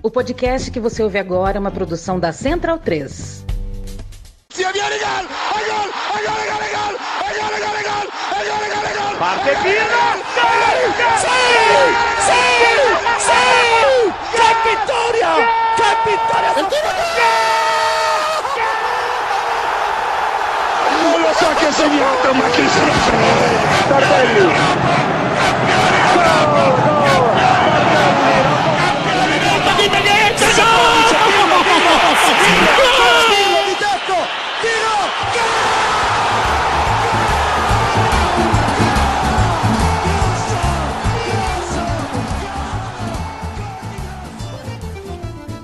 O podcast que você ouve agora é uma produção da Central 3. Parte Pirlo! ¡Qué victoria! ¡Qué victoria! Non lo so che ha segnato, ma chi se lo frega! Tardelli!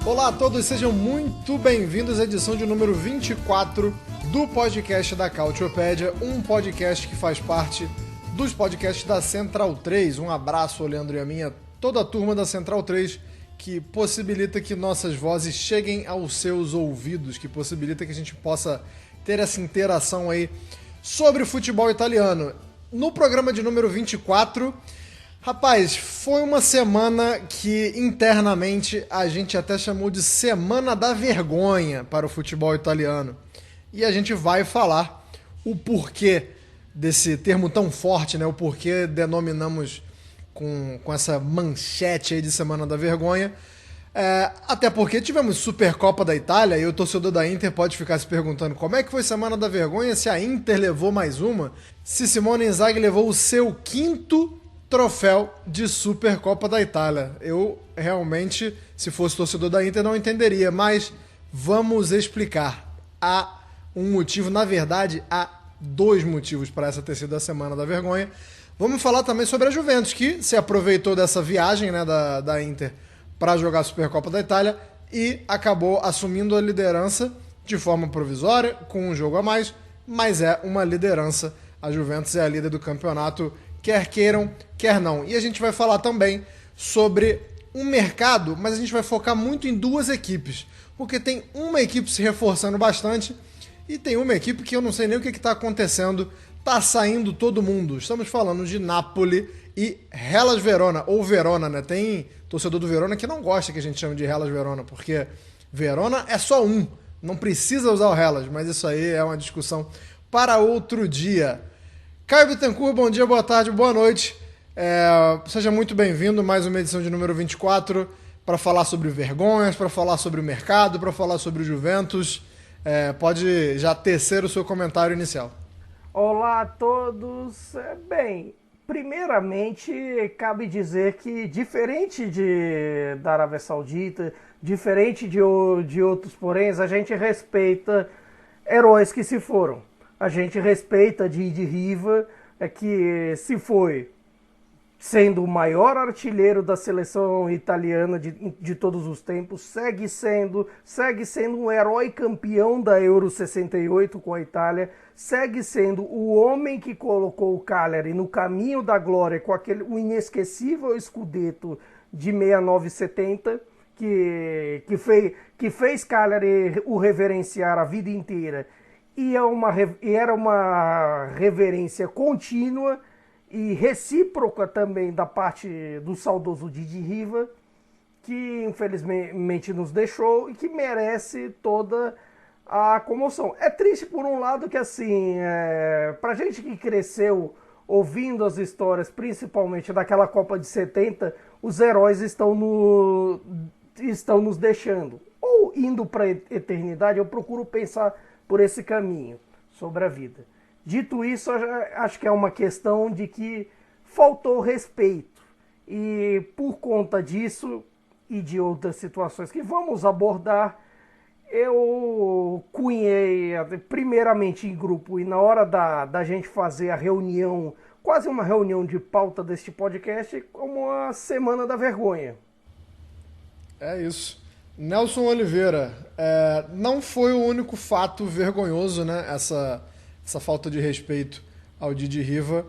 Olá a todos, sejam muito bem-vindos à edição de número 24 do podcast da Cautiopédia, um podcast que faz parte dos podcasts da Central 3. Um abraço ao Leandro e a minha, toda a turma da Central 3, que possibilita que nossas vozes cheguem aos seus ouvidos, que possibilita que a gente possa ter essa interação aí sobre o futebol italiano. No programa de número 24... Rapaz, foi uma semana que internamente a gente até chamou de Semana da Vergonha para o futebol italiano. E a gente vai falar o porquê desse termo tão forte, né? O porquê denominamos com essa manchete aí de Semana da Vergonha. Até porque tivemos Supercopa da Itália e o torcedor da Inter pode ficar se perguntando como é que foi Semana da Vergonha se a Inter levou mais uma, se Simone Inzaghi levou o seu quinto troféu de Supercopa da Itália. Eu realmente, se fosse torcedor da Inter, não entenderia, mas vamos explicar. Há um motivo, na verdade, há dois motivos para essa ter sido a Semana da Vergonha. Vamos falar também sobre a Juventus, que se aproveitou dessa viagem, né, da Inter para jogar a Supercopa da Itália e acabou assumindo a liderança de forma provisória, com um jogo a mais, mas é uma liderança. A Juventus é a líder do campeonato, quer queiram, quer não. E a gente vai falar também sobre um mercado, mas a gente vai focar muito em duas equipes, porque tem uma equipe se reforçando bastante e tem uma equipe que eu não sei nem o que está acontecendo, tá saindo todo mundo. Estamos falando de Napoli e Hellas Verona, ou Verona, né? Tem torcedor do Verona que não gosta que a gente chame de Hellas Verona, porque Verona é só um, não precisa usar o Hellas, mas isso aí é uma discussão para outro dia. Caio Bittencourt, bom dia, boa tarde, boa noite. Seja muito bem-vindo a mais uma edição de número 24 para falar sobre vergonhas, para falar sobre o mercado, para falar sobre o Juventus. Pode já tecer o seu comentário inicial. Olá a todos. Bem, primeiramente, cabe dizer que, diferente da Arábia Saudita, diferente de outros poréns, a gente respeita heróis que se foram. A gente respeita Didi Riva, que se foi sendo o maior artilheiro da seleção italiana de todos os tempos, segue sendo um herói campeão da Euro 68 com a Itália, segue sendo o homem que colocou o Cagliari no caminho da glória com o inesquecível Scudetto de 69-70, que fez Cagliari o reverenciar a vida inteira. E era uma reverência contínua e recíproca também da parte do saudoso Didi Riva, que infelizmente nos deixou e que merece toda a comoção. É triste por um lado que, assim, pra gente que cresceu ouvindo as histórias, principalmente daquela Copa de 70, os heróis estão nos deixando. Ou indo para a eternidade, eu procuro pensar por esse caminho sobre a vida. Dito isso, acho que é uma questão de que faltou respeito. E por conta disso e de outras situações que vamos abordar, eu cunhei, primeiramente em grupo, e na hora da gente fazer a reunião, quase uma reunião de pauta deste podcast, como a Semana da Vergonha. É isso. Nelson Oliveira, não foi o único fato vergonhoso, né? Essa falta de respeito ao Didi Riva.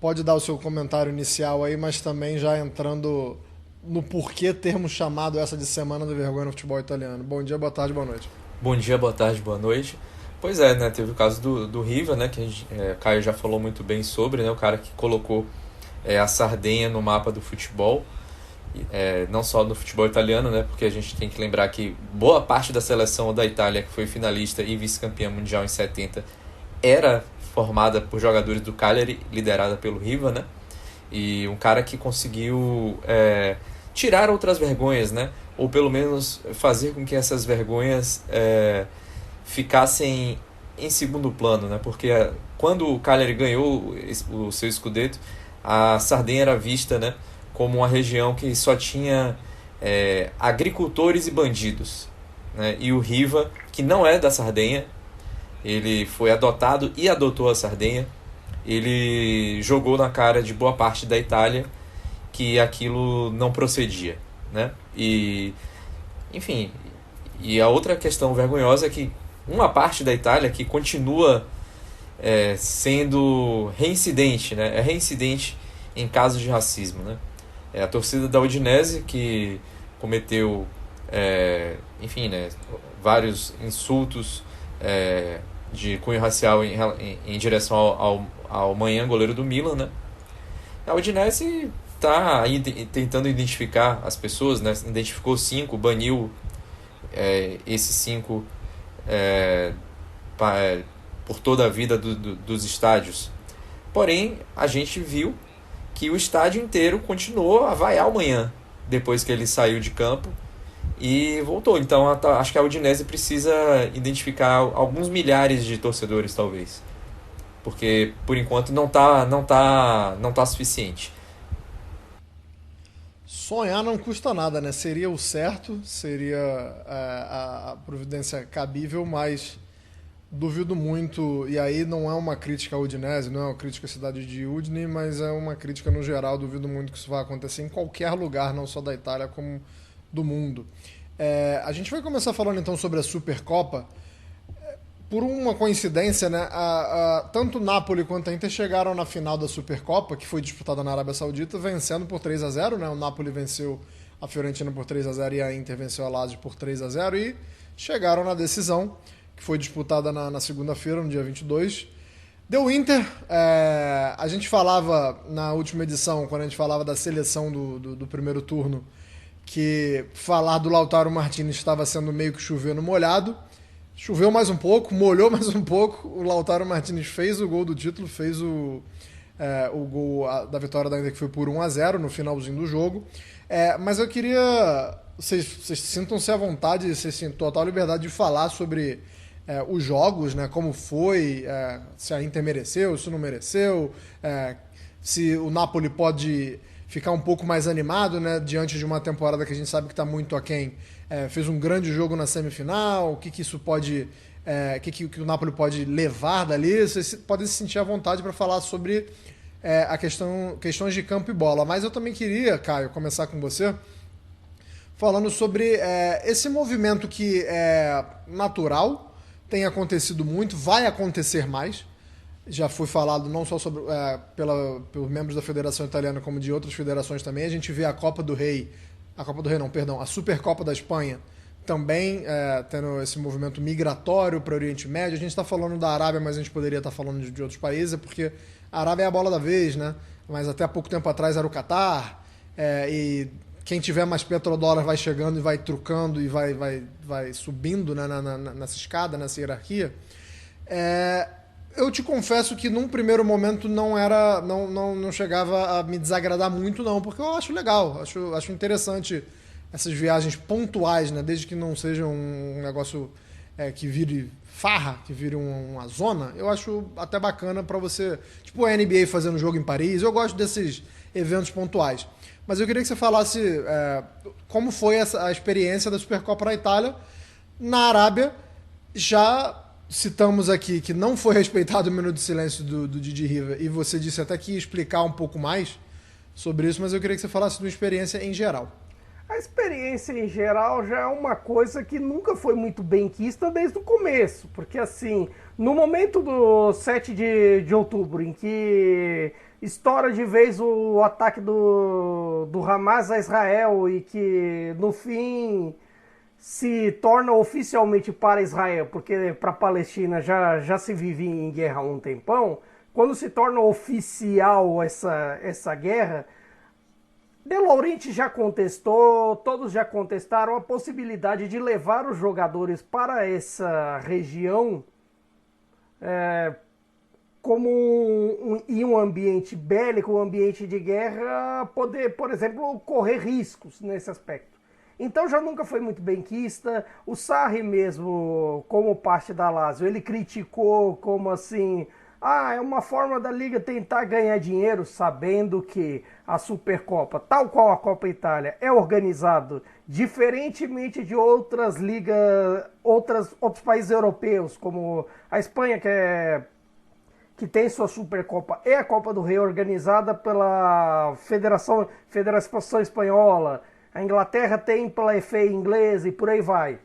Pode dar o seu comentário inicial aí, mas também já entrando no porquê termos chamado essa de Semana da Vergonha no futebol italiano. Bom dia, boa tarde, boa noite. Bom dia, boa tarde, boa noite. Pois é, né? Teve o caso do Riva, né? Que o Caio já falou muito bem sobre, né? O cara que colocou a Sardenha no mapa do futebol. não só no futebol italiano, né, porque a gente tem que lembrar que boa parte da seleção da Itália, que foi finalista e vice-campeã mundial em 70, era formada por jogadores do Cagliari, liderada pelo Riva, né, e um cara que conseguiu tirar outras vergonhas, né, ou pelo menos fazer com que essas vergonhas ficassem em segundo plano, né, porque quando o Cagliari ganhou o seu Scudetto, a Sardenha era vista, né, como uma região que só tinha agricultores e bandidos, né? E o Riva, que não é da Sardenha, ele foi adotado e adotou a Sardenha, ele jogou na cara de boa parte da Itália que aquilo não procedia, né? E, enfim, e a outra questão vergonhosa é que uma parte da Itália que continua sendo reincidente, né? É reincidente em casos de racismo, né? É a torcida da Udinese, que cometeu, enfim, né, vários insultos de cunho racial em direção ao Maignan, goleiro do Milan, né? A Udinese está tentando identificar as pessoas, né? Identificou 5, baniu esses 5 por toda a vida dos estádios. Porém, a gente viu que o estádio inteiro continuou a vaiar o Maignan depois que ele saiu de campo e voltou. Então acho que a Udinese precisa identificar alguns milhares de torcedores, talvez, porque por enquanto não tá suficiente. Sonhar não custa nada, né? Seria o certo, seria a providência cabível, mas duvido muito, e aí não é uma crítica à Udinese, não é uma crítica à cidade de Udine, mas é uma crítica no geral. Duvido muito que isso vá acontecer em qualquer lugar, não só da Itália, como do mundo. A gente vai começar falando então sobre a Supercopa. Por uma coincidência, né, tanto o Napoli quanto a Inter chegaram na final da Supercopa, que foi disputada na Arábia Saudita, vencendo por 3-0, né? O Napoli venceu a Fiorentina por 3-0 e a Inter venceu a Lazio por 3-0 e chegaram na decisão, que foi disputada na segunda-feira, no dia 22. Deu Inter. A gente falava na última edição, quando a gente falava da seleção do primeiro turno, que falar do Lautaro Martinez estava sendo meio que chover no molhado. Choveu mais um pouco, molhou mais um pouco. O Lautaro Martinez fez o gol do título, fez o gol da vitória da Inter, que foi por 1-0 no finalzinho do jogo. Mas eu queria... Vocês sintam-se à vontade, vocês têm total liberdade de falar sobre os jogos, né? Como foi, se a Inter mereceu, se não mereceu, se o Napoli pode ficar um pouco mais animado, né? Diante de uma temporada que a gente sabe que está muito aquém. Fez um grande jogo na semifinal, o que isso pode... que o Napoli pode levar dali. Vocês podem se sentir à vontade para falar sobre questões de campo e bola. Mas eu também queria, Caio, começar com você, falando sobre esse movimento que é natural, tem acontecido muito, vai acontecer mais. Já foi falado não só sobre, pelos membros da Federação Italiana, como de outras federações também. A gente vê a Supercopa da Espanha também tendo esse movimento migratório para o Oriente Médio. A gente está falando da Arábia, mas a gente poderia estar falando de outros países, porque a Arábia é a bola da vez, né? Mas até há pouco tempo atrás era o Catar, e quem tiver mais petrodólar vai chegando e vai trucando e vai subindo, né, nessa escada, nessa hierarquia. Eu te confesso que num primeiro momento não chegava a me desagradar muito, não, porque eu acho legal, acho interessante essas viagens pontuais, né, desde que não seja um negócio que vire farra, que vire uma zona. Eu acho até bacana para você, tipo a NBA fazendo jogo em Paris. Eu gosto desses eventos pontuais. Mas eu queria que você falasse como foi a experiência da Supercopa na Itália. Na Arábia, já citamos aqui que não foi respeitado o minuto de silêncio do Didi Riva, e você disse até que ia explicar um pouco mais sobre isso, mas eu queria que você falasse de uma experiência em geral. A experiência em geral já é uma coisa que nunca foi muito benquista desde o começo, porque assim, no momento do 7 de outubro, em que estoura de vez o ataque do Hamas a Israel e que no fim se torna oficialmente para Israel, porque para a Palestina já se vive em guerra há um tempão. Quando se torna oficial essa guerra, De Laurentiis já contestou, todos já contestaram a possibilidade de levar os jogadores para essa região como em um ambiente bélico, um ambiente de guerra, poder, por exemplo, correr riscos nesse aspecto. Então já nunca foi muito benquista. O Sarri mesmo, como parte da Lazio, ele criticou como assim... é uma forma da Liga tentar ganhar dinheiro, sabendo que a Supercopa, tal qual a Copa Itália, é organizado diferentemente de outras ligas, outros países europeus, como a Espanha, que tem sua Supercopa, e a Copa do Rei organizada pela Federação Espanhola. A Inglaterra tem pela FA inglesa e por aí vai.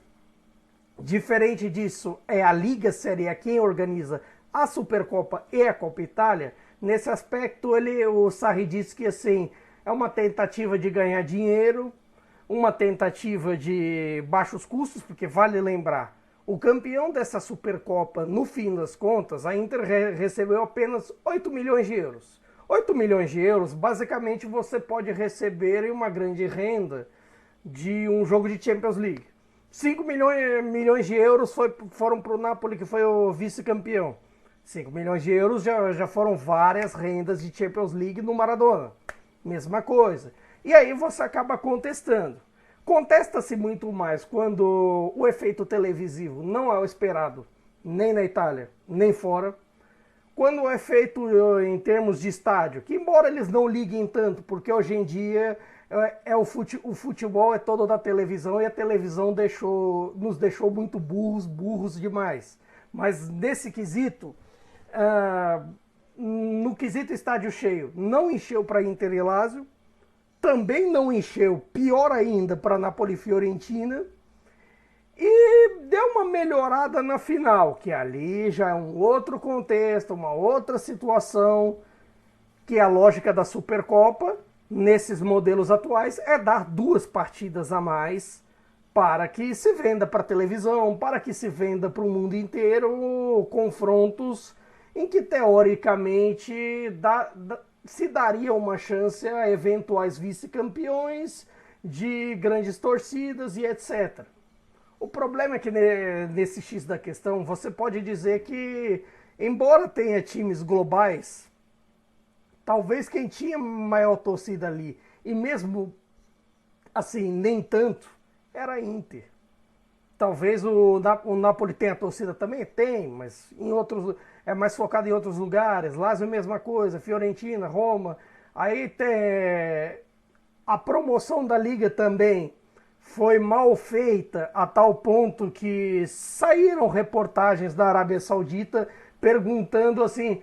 Diferente disso, é a Liga Série A quem organiza a Supercopa e a Copa Itália. Nesse aspecto, o Sarri disse que assim, é uma tentativa de ganhar dinheiro, uma tentativa de baixos custos, porque vale lembrar, o campeão dessa Supercopa, no fim das contas, a Inter recebeu apenas 8 milhões de euros. 8 milhões de euros, basicamente, você pode receber em uma grande renda de um jogo de Champions League. 5 milhões de euros foram para o Napoli, que foi o vice-campeão. 5 milhões de euros já foram várias rendas de Champions League no Maradona. Mesma coisa. E aí você acaba contestando. Contesta-se muito mais quando o efeito televisivo não é o esperado, nem na Itália, nem fora. Quando é feito em termos de estádio, que embora eles não liguem tanto, porque hoje em dia o futebol é todo da televisão e a televisão nos deixou muito burros demais. Mas nesse quesito, no quesito estádio cheio, não encheu para Inter e Lazio, também não encheu, pior ainda, para Napoli e Fiorentina, e deu uma melhorada na final, que ali já é um outro contexto, uma outra situação, que a lógica da Supercopa, nesses modelos atuais, é dar 2 partidas a mais para que se venda para televisão, para que se venda para o mundo inteiro confrontos em que, teoricamente, se daria uma chance a eventuais vice-campeões de grandes torcidas e etc. O problema é que nesse X da questão, você pode dizer que, embora tenha times globais, talvez quem tinha maior torcida ali, e mesmo assim, nem tanto, era a Inter. Talvez o Napoli tenha torcida também? Tem, mas é mais focado em outros lugares. Lazio, mesma coisa, Fiorentina, Roma. Aí tem a promoção da Liga também. Foi mal feita a tal ponto que saíram reportagens da Arábia Saudita perguntando assim: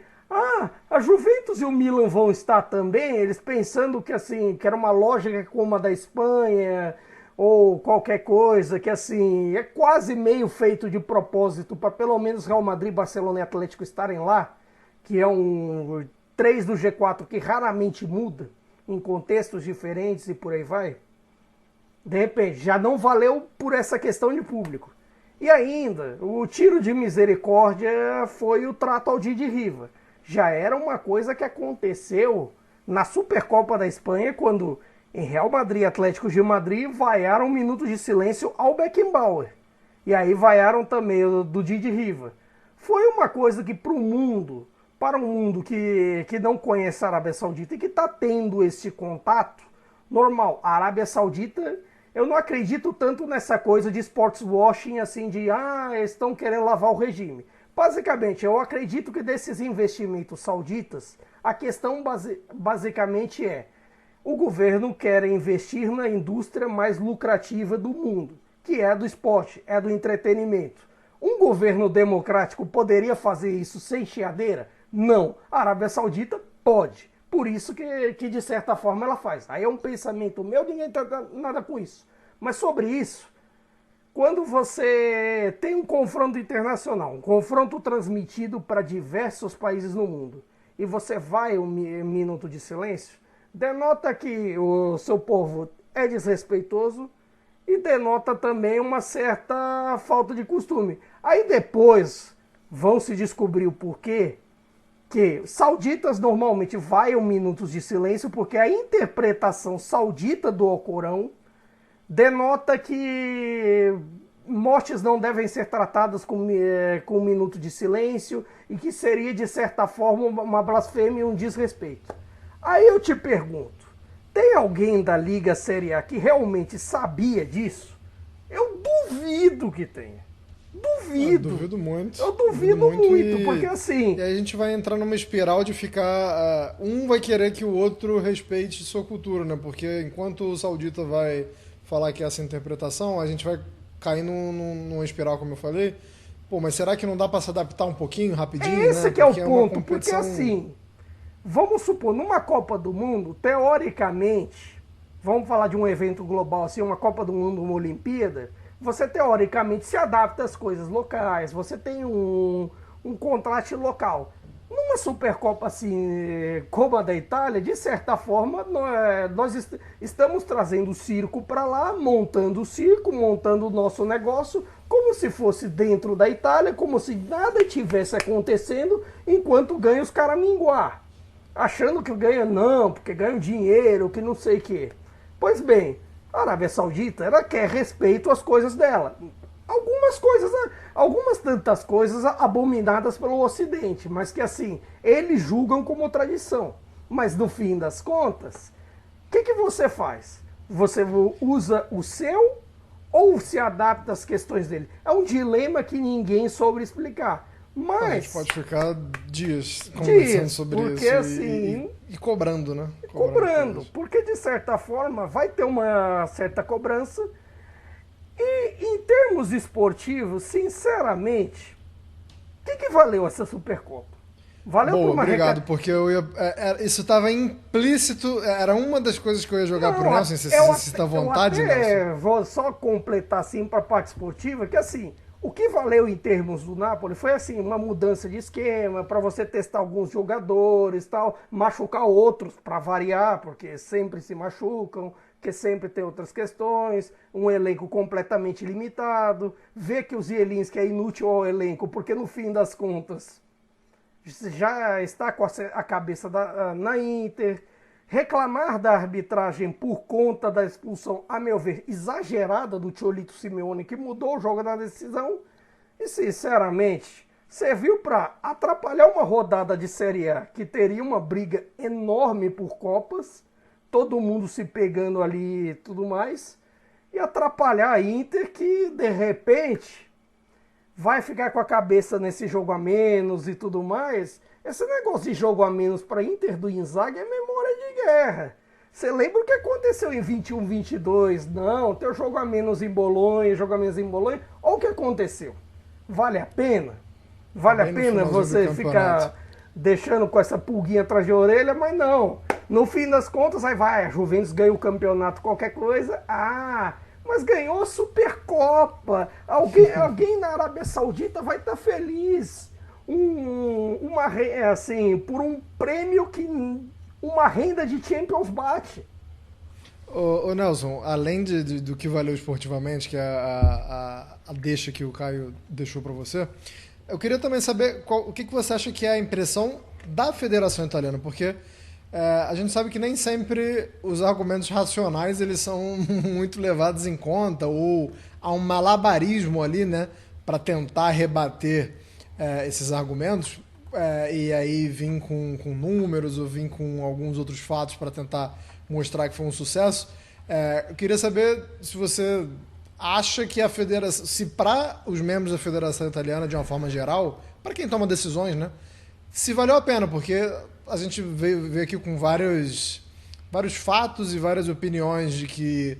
a Juventus e o Milan vão estar também? Eles pensando que assim, que era uma lógica como a da Espanha ou qualquer coisa, que assim, é quase meio feito de propósito para pelo menos Real Madrid, Barcelona e Atlético estarem lá, que é um 3 do G4 que raramente muda em contextos diferentes e por aí vai. De repente, já não valeu por essa questão de público. E ainda, o tiro de misericórdia foi o trato ao Didi Riva. Já era uma coisa que aconteceu na Supercopa da Espanha, quando em Real Madrid e Atlético de Madrid vaiaram um minuto de silêncio ao Beckenbauer. E aí vaiaram também o do Didi Riva. Foi uma coisa que para um mundo que não conhece a Arábia Saudita e que está tendo esse contato normal. A Arábia Saudita, eu não acredito tanto nessa coisa de sports washing, assim, de estão querendo lavar o regime. Basicamente, eu acredito que desses investimentos sauditas, a questão basicamente é: o governo quer investir na indústria mais lucrativa do mundo, que é a do esporte, é do entretenimento. Um governo democrático poderia fazer isso sem chiadeira? Não. A Arábia Saudita pode. Por isso que de certa forma ela faz. Aí é um pensamento meu, ninguém tem nada com isso. Mas sobre isso, quando você tem um confronto internacional, um confronto transmitido para diversos países no mundo, e você vai um minuto de silêncio, denota que o seu povo é desrespeitoso e denota também uma certa falta de costume. Aí depois vão se descobrir o porquê, que sauditas normalmente vaiam minutos de silêncio porque a interpretação saudita do Alcorão denota que mortes não devem ser tratadas com um minuto de silêncio e que seria, de certa forma, uma blasfêmia e um desrespeito. Aí eu te pergunto, tem alguém da Liga Série A que realmente sabia disso? Eu duvido que tenha. Duvido. Eu duvido muito. Eu duvido muito, porque assim... E aí a gente vai entrar numa espiral de ficar... um vai querer que o outro respeite sua cultura, né? Porque enquanto o saudita vai falar que é essa interpretação, a gente vai cair numa espiral, como eu falei. Pô, mas será que não dá para se adaptar um pouquinho, rapidinho? Esse né? que é o uma ponto, competição... porque assim... Vamos supor, numa Copa do Mundo, teoricamente... Vamos falar de um evento global, assim, uma Copa do Mundo, uma Olimpíada... Você, teoricamente, se adapta às coisas locais, você tem um contraste local. Numa Supercopa assim, como a da Itália, de certa forma, nós estamos trazendo o circo para lá, montando o circo, montando o nosso negócio, como se fosse dentro da Itália, como se nada tivesse acontecendo, enquanto ganha os caraminguá. Achando que ganha não, porque ganha dinheiro, que não sei o quê. Pois bem... A Arábia Saudita, ela quer respeito às coisas dela. Algumas tantas coisas abominadas pelo Ocidente, mas que assim, eles julgam como tradição. Mas no fim das contas, o que você faz? Você usa o seu ou se adapta às questões dele? É um dilema que ninguém soube explicar. Mas... A gente pode ficar dias conversando sobre porque, isso assim, e cobrando, né? Cobrando, porque de certa forma vai ter uma certa cobrança. E em termos esportivos, sinceramente, o que valeu essa Supercopa? Valeu por uma obrigado, porque isso estava implícito, era uma das coisas que eu ia jogar pro Nelson, se está à vontade, Nelson. Vou só completar assim para a parte esportiva, que assim, o que valeu em termos do Napoli foi assim, uma mudança de esquema, para você testar alguns jogadores, tal, machucar outros para variar, porque sempre se machucam, que sempre tem outras questões, um elenco completamente limitado, ver que o Zielinski é inútil ao elenco, porque no fim das contas já está com a cabeça na Inter, reclamar da arbitragem por conta da expulsão, a meu ver, exagerada do Cholito Simeone, que mudou o jogo na decisão, e sinceramente, serviu para atrapalhar uma rodada de Série A, que teria uma briga enorme por Copas, todo mundo se pegando ali e tudo mais, e atrapalhar a Inter, que de repente vai ficar com a cabeça nesse jogo a menos e tudo mais. Esse negócio de jogo a menos para Inter do Inzaghi é memória de guerra. Você lembra o que aconteceu em 21-22? Não, tem o jogo a menos em Bolonha, jogo a menos em Bolonha. Olha o que aconteceu. Vale a pena? Vale a pena você ficar deixando com essa pulguinha atrás de orelha? Mas não. No fim das contas, aí vai, a Juventus ganha o campeonato, qualquer coisa. Mas ganhou a Supercopa. Alguém na Arábia Saudita vai estar feliz. Assim, por um prêmio que uma renda de Champions bate. Ô Nelson, além do que valeu esportivamente, que é a deixa que o Caio deixou para você, eu queria também saber o que você acha que é a impressão da Federação Italiana, porque a gente sabe que nem sempre os argumentos racionais eles são muito levados em conta, ou há um malabarismo ali, né, para tentar rebater esses argumentos, e aí vir com números ou vir com alguns outros fatos para tentar mostrar que foi um sucesso. Eu queria saber se você acha que a federação, se para os membros da Federação Italiana, de uma forma geral, para quem toma decisões, né, se valeu a pena, porque a gente veio aqui com vários fatos e várias opiniões de que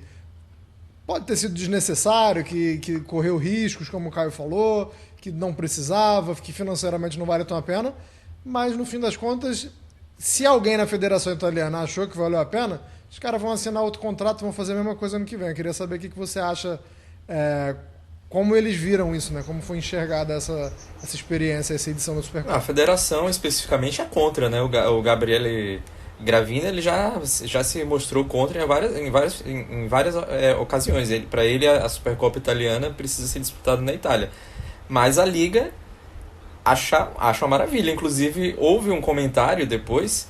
pode ter sido desnecessário, que correu riscos, como o Caio falou, que não precisava, que financeiramente não vale tão a pena, mas no fim das contas, se alguém na Federação Italiana achou que valeu a pena, os caras vão assinar outro contrato, vão fazer a mesma coisa ano que vem. Eu queria saber o que você acha, como eles viram isso, né? Como foi enxergada essa experiência, essa edição do Supercopa. A Federação especificamente é contra, né? O Gabriele Gravina ele já se mostrou contra em várias ocasiões. Para ele, a Supercopa italiana precisa ser disputada na Itália. Mas a Liga acho uma maravilha. Inclusive, houve um comentário depois,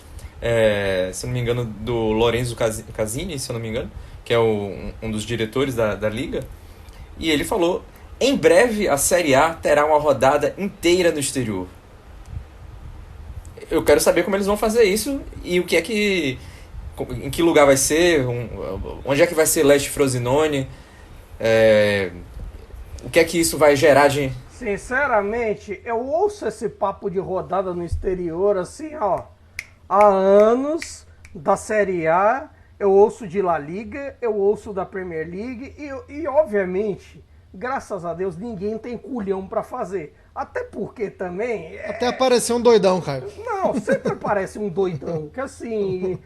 se não me engano, do Lorenzo Casini, se eu não me engano, que é um dos diretores da Liga, e ele falou: em breve a Série A terá uma rodada inteira no exterior. Eu quero saber como eles vão fazer isso e em que lugar vai ser, onde é que vai ser Leste Frosinone, o que é que isso vai gerar de... Sinceramente, eu ouço esse papo de rodada no exterior assim, ó, há anos, da Série A, eu ouço de La Liga, eu ouço da Premier League e obviamente, graças a Deus, ninguém tem culhão pra fazer. Até porque também... Até apareceu um doidão, Caio. Não, sempre aparece um doidão, que assim...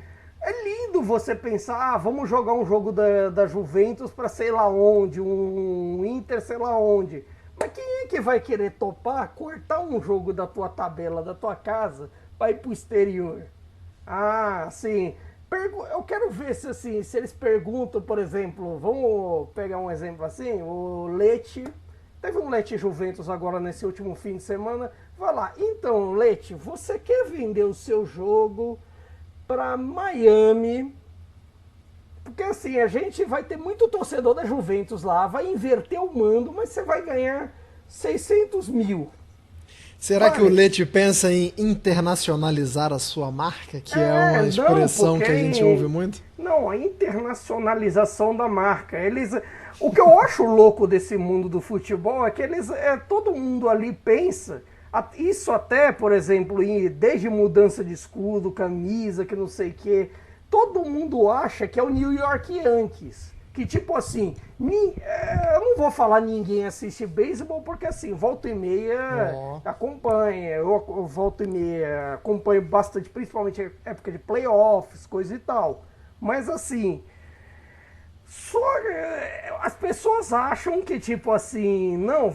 É lindo você pensar, vamos jogar um jogo da Juventus pra sei lá onde, um Inter sei lá onde. Mas quem é que vai querer topar cortar um jogo da tua tabela, da tua casa, pra ir pro exterior? Ah, assim... Eu quero ver se eles perguntam, por exemplo, vamos pegar um exemplo assim, o Lecce, teve um Lecce Juventus agora nesse último fim de semana, vai lá, então Lecce, você quer vender o seu jogo para Miami? Porque assim, a gente vai ter muito torcedor da Juventus lá, vai inverter o mando, mas você vai ganhar 600 mil. Será que o Lecce pensa em internacionalizar a sua marca, que é uma expressão que a gente ouve muito? Não, a internacionalização da marca. O que eu acho louco desse mundo do futebol é que todo mundo ali pensa, isso até, por exemplo, desde mudança de escudo, camisa, que não sei o quê, todo mundo acha que é o New York Yankees. Que tipo assim, eu não vou falar ninguém assiste beisebol, porque assim, volta e meia acompanha, eu volta e meia acompanho bastante, principalmente época de playoffs, coisa e tal. Mas assim, as pessoas acham que tipo assim, não,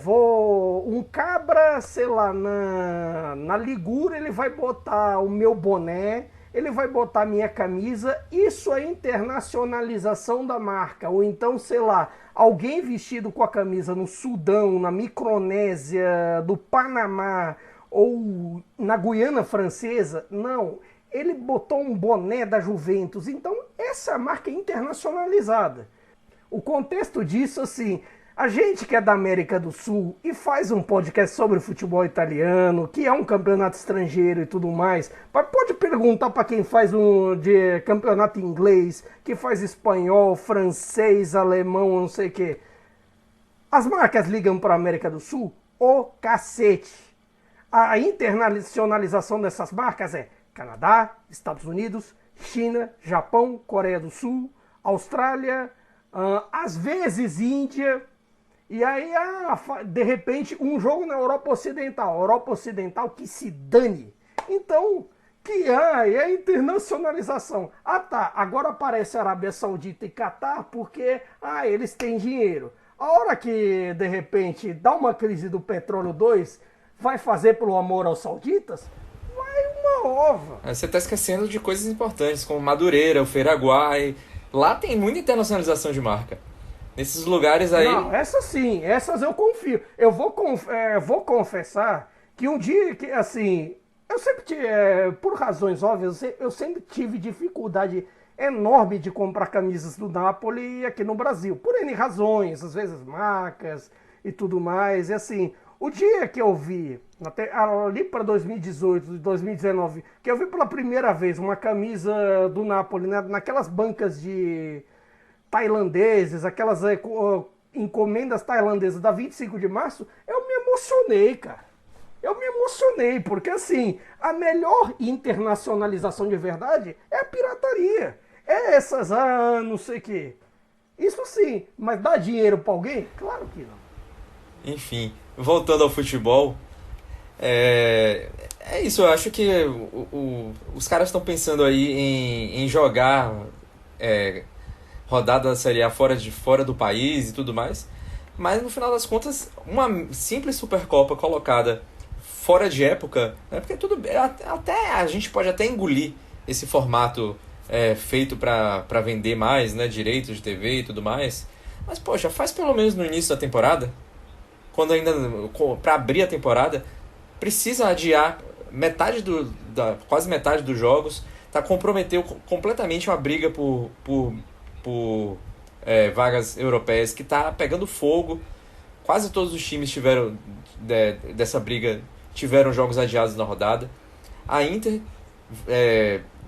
um cabra, sei lá, na Ligura ele vai botar o meu boné, ele vai botar a minha camisa, isso é internacionalização da marca. Ou então, sei lá, alguém vestido com a camisa no Sudão, na Micronésia, do Panamá ou na Guiana Francesa. Não, ele botou um boné da Juventus. Então, essa é a marca internacionalizada. O contexto disso, assim... A gente que é da América do Sul e faz um podcast sobre futebol italiano, que é um campeonato estrangeiro e tudo mais, pode perguntar para quem faz de campeonato inglês, que faz espanhol, francês, alemão, não sei o quê. As marcas ligam para a América do Sul? O cacete! A internacionalização dessas marcas é Canadá, Estados Unidos, China, Japão, Coreia do Sul, Austrália, às vezes Índia... E aí, de repente, um jogo na Europa Ocidental. Europa Ocidental que se dane. Então, é a internacionalização. Ah tá, agora aparece Arábia Saudita e Catar porque, eles têm dinheiro. A hora que, de repente, dá uma crise do petróleo 2, vai fazer pelo amor aos sauditas? Vai uma ova. Você está esquecendo de coisas importantes, como Madureira, o Feiraguai. Lá tem muita internacionalização de marca. Nesses lugares aí... Não, essas sim, essas eu confio. Eu vou confessar que um dia que, assim... Eu sempre tive, por razões óbvias, eu sempre tive dificuldade enorme de comprar camisas do Napoli aqui no Brasil. Por N razões, às vezes marcas e tudo mais. E assim, o dia que eu vi, ali para 2018, 2019, que eu vi pela primeira vez uma camisa do Napoli, né, naquelas bancas de... tailandeses, aquelas encomendas tailandesas da 25 de março, eu me emocionei, cara. Eu me emocionei, porque assim, a melhor internacionalização de verdade é a pirataria. É essas, não sei o quê. Isso sim, mas dá dinheiro pra alguém? Claro que não. Enfim, voltando ao futebol, é isso, eu acho que os caras estão pensando aí em jogar... rodada da Série A fora do país e tudo mais, mas no final das contas uma simples Supercopa colocada fora de época, né, porque até a gente pode até engolir esse formato feito para vender mais, né, direitos de TV e tudo mais, mas poxa, faz pelo menos no início da temporada, quando ainda para abrir a temporada, precisa adiar quase metade dos jogos, comprometeu completamente uma briga por vagas europeias que está pegando fogo. Quase todos os times tiveram dessa briga, tiveram jogos adiados na rodada. A Inter,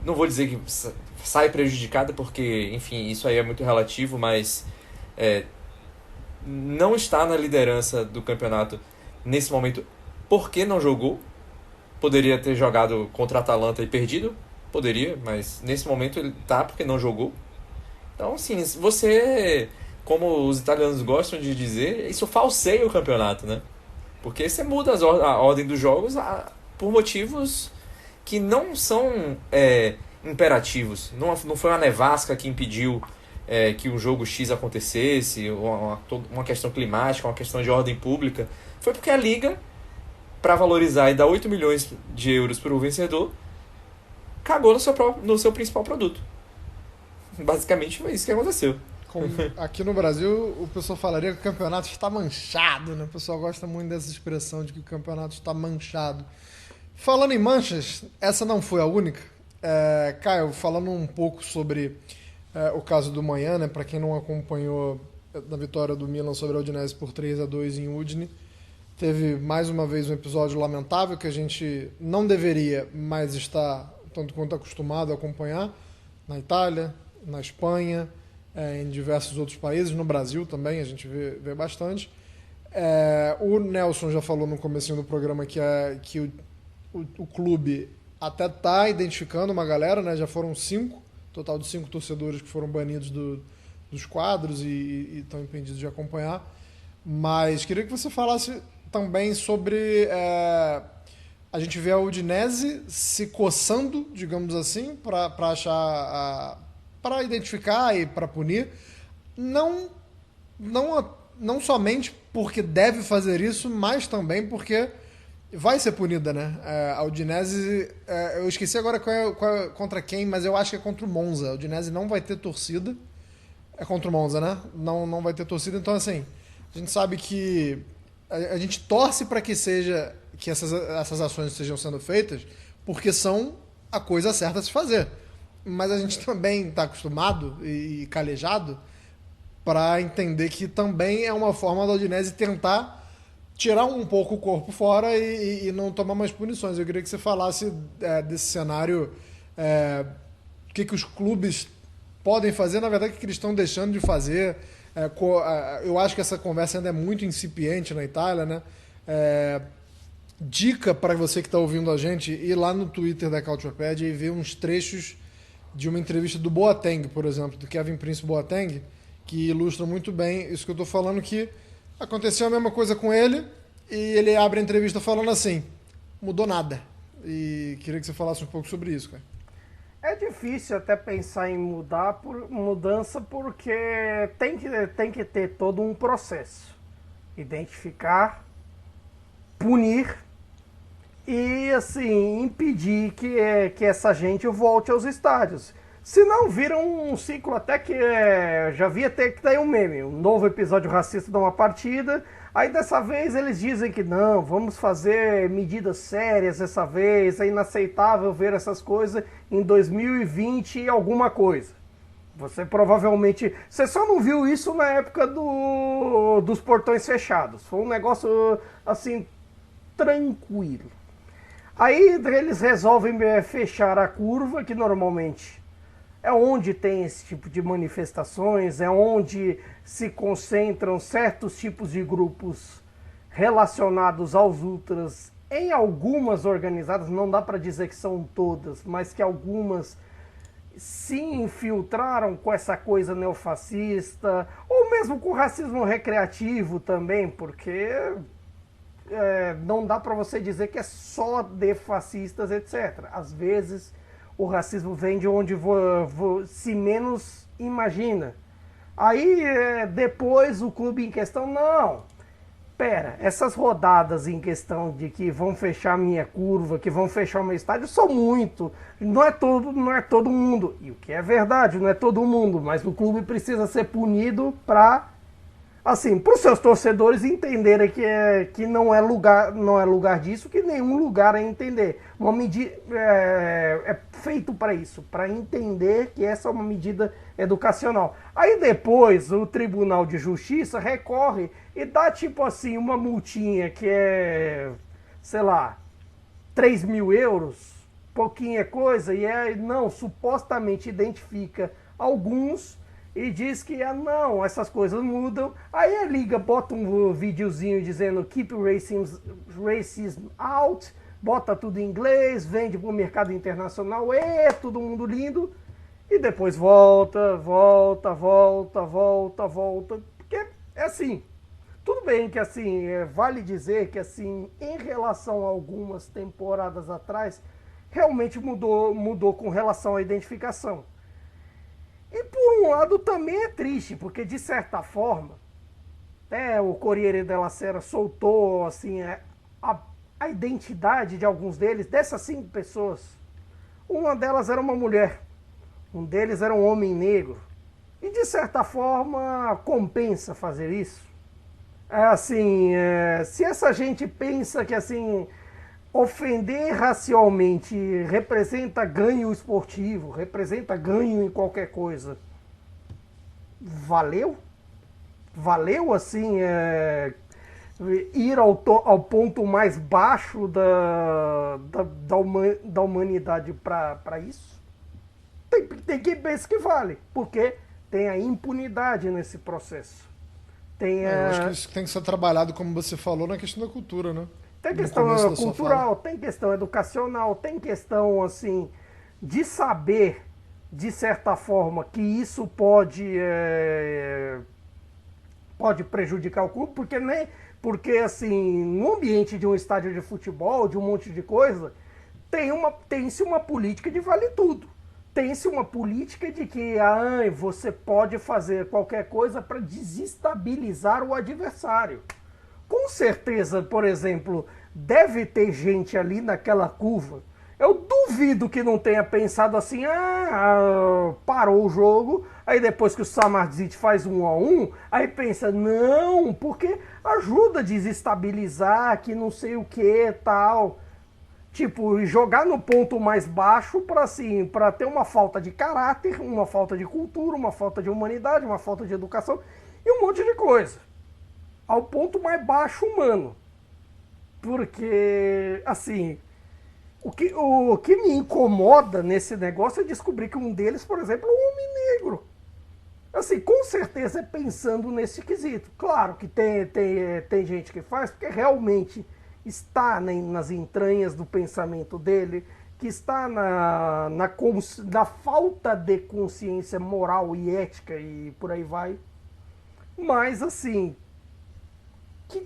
não vou dizer que sai prejudicada, porque, enfim, isso aí é muito relativo, mas não está na liderança do campeonato nesse momento porque não jogou. Poderia ter jogado contra a Atalanta e perdido, poderia, mas nesse momento ele tá porque não jogou. Então, assim, você, como os italianos gostam de dizer, isso falseia o campeonato, né? Porque você muda a ordem dos jogos por motivos que não são imperativos. Não foi uma nevasca que impediu que um jogo X acontecesse, uma questão climática, uma questão de ordem pública. Foi porque a Liga, para valorizar e dar 8 milhões de euros para o vencedor, cagou no seu principal produto. Basicamente foi isso que aconteceu. Aqui no Brasil, o pessoal falaria que o campeonato está manchado, né? O pessoal gosta muito dessa expressão de que o campeonato está manchado. Falando em manchas, essa não foi a única. Caio, falando um pouco sobre o caso do Manhã, né? Para quem não acompanhou na vitória do Milan sobre a Udinese por 3-2 em Udine, teve mais uma vez um episódio lamentável que a gente não deveria, mas está tanto quanto acostumado a acompanhar na Itália, na Espanha, em diversos outros países, no Brasil também a gente vê bastante. O Nelson já falou no comecinho do programa que o clube até está identificando uma galera, né? Já foram 5, total de 5 torcedores que foram banidos dos quadros e estão impedidos de acompanhar. Mas queria que você falasse também sobre... a gente vê a Udinese se coçando, digamos assim, para achar... para identificar e para punir. Não somente porque deve fazer isso, mas também porque vai ser punida, né? A Udinese... eu esqueci agora contra quem, mas eu acho que é contra o Monza. A Udinese não vai ter torcida. É contra o Monza, né? Não vai ter torcida. Então, assim, a gente sabe que... A gente torce para que essas ações estejam sendo feitas porque são a coisa certa a se fazer. Mas a gente também está acostumado e calejado para entender que também é uma forma da Udinese tentar tirar um pouco o corpo fora e não tomar mais punições. Eu queria que você falasse desse cenário, o que os clubes podem fazer, na verdade, o que eles estão deixando de fazer. Eu acho que essa conversa ainda é muito incipiente na Itália, né? Dica para você que está ouvindo a gente ir lá no Twitter da Cautiopédia e ver uns trechos de uma entrevista do Boateng, por exemplo, do Kevin Prince Boateng, que ilustra muito bem isso que eu estou falando, que aconteceu a mesma coisa com ele e ele abre a entrevista falando assim, mudou nada. E queria que você falasse um pouco sobre isso, cara. É difícil até pensar em mudança porque tem que ter todo um processo. Identificar, punir e assim impedir que essa gente volte aos estádios. Se não, vira um ciclo até que já via ter que ter um meme, um novo episódio racista de uma partida. Aí dessa vez eles dizem que não, vamos fazer medidas sérias dessa vez, é inaceitável ver essas coisas em 2020 e alguma coisa. Você provavelmente... Você só não viu isso na época dos portões fechados. Foi um negócio, assim, tranquilo. Aí eles resolvem fechar a curva, que normalmente é onde tem esse tipo de manifestações, é onde se concentram certos tipos de grupos relacionados aos ultras em algumas organizadas, não dá para dizer que são todas, mas que algumas se infiltraram com essa coisa neofascista, ou mesmo com racismo recreativo também, porque não dá para você dizer que é só de fascistas, etc. Às vezes o racismo vem de onde se menos imagina. Aí depois o clube em questão, não, essas rodadas em questão de que vão fechar a minha curva, que vão fechar o meu estádio, são muito, não é todo mundo, e o que é verdade, não é todo mundo, mas o clube precisa ser punido para assim, para os seus torcedores entenderem que não é lugar disso, que nenhum lugar é entender. Uma medida é feito para isso, para entender que essa é uma medida educacional. Aí depois o Tribunal de Justiça recorre e dá tipo assim uma multinha que é, sei lá, 3 mil euros, pouquinha coisa, e não, supostamente identifica alguns e diz que não, essas coisas mudam. Aí a liga bota um videozinho dizendo keep racism out, bota tudo em inglês, vende para o mercado internacional, todo mundo lindo, e depois volta. Porque é assim, tudo bem que assim, vale dizer que assim, em relação a algumas temporadas atrás, realmente mudou com relação à identificação. E por um lado também é triste, porque de certa forma, o Corriere della Sera soltou assim, a identidade de alguns deles, dessas 5 pessoas. Uma delas era uma mulher, um deles era um homem negro. E de certa forma compensa fazer isso. Se essa gente pensa que assim, ofender racialmente representa ganho esportivo, representa ganho em qualquer coisa, valeu? Valeu assim ir ao ponto mais baixo da humanidade para isso? Tem quem pense que vale, porque tem a impunidade nesse processo. Eu acho que isso tem que ser trabalhado, como você falou, na questão da cultura, né? Tem questão cultural, tem questão educacional, tem questão assim de saber, de certa forma, que isso pode prejudicar o clube, porque assim, no ambiente de um estádio de futebol, de um monte de coisa, tem-se uma política de vale tudo. Tem-se uma política de que você pode fazer qualquer coisa para desestabilizar o adversário. Com certeza, por exemplo, deve ter gente ali naquela curva. Eu duvido que não tenha pensado assim, parou o jogo, aí depois que o Samardžić faz 1-1, aí pensa, não, porque ajuda a desestabilizar, que não sei o que, tal. Tipo, jogar no ponto mais baixo para ter uma falta de caráter, uma falta de cultura, uma falta de humanidade, uma falta de educação e um monte de coisa. Ao ponto mais baixo humano. Porque, assim, o que me incomoda nesse negócio é descobrir que um deles, por exemplo, é um homem negro. Assim, com certeza é pensando nesse quesito. Claro que tem gente que faz, porque realmente está nas entranhas do pensamento dele, que está na falta de consciência moral e ética e por aí vai. Mas, assim, o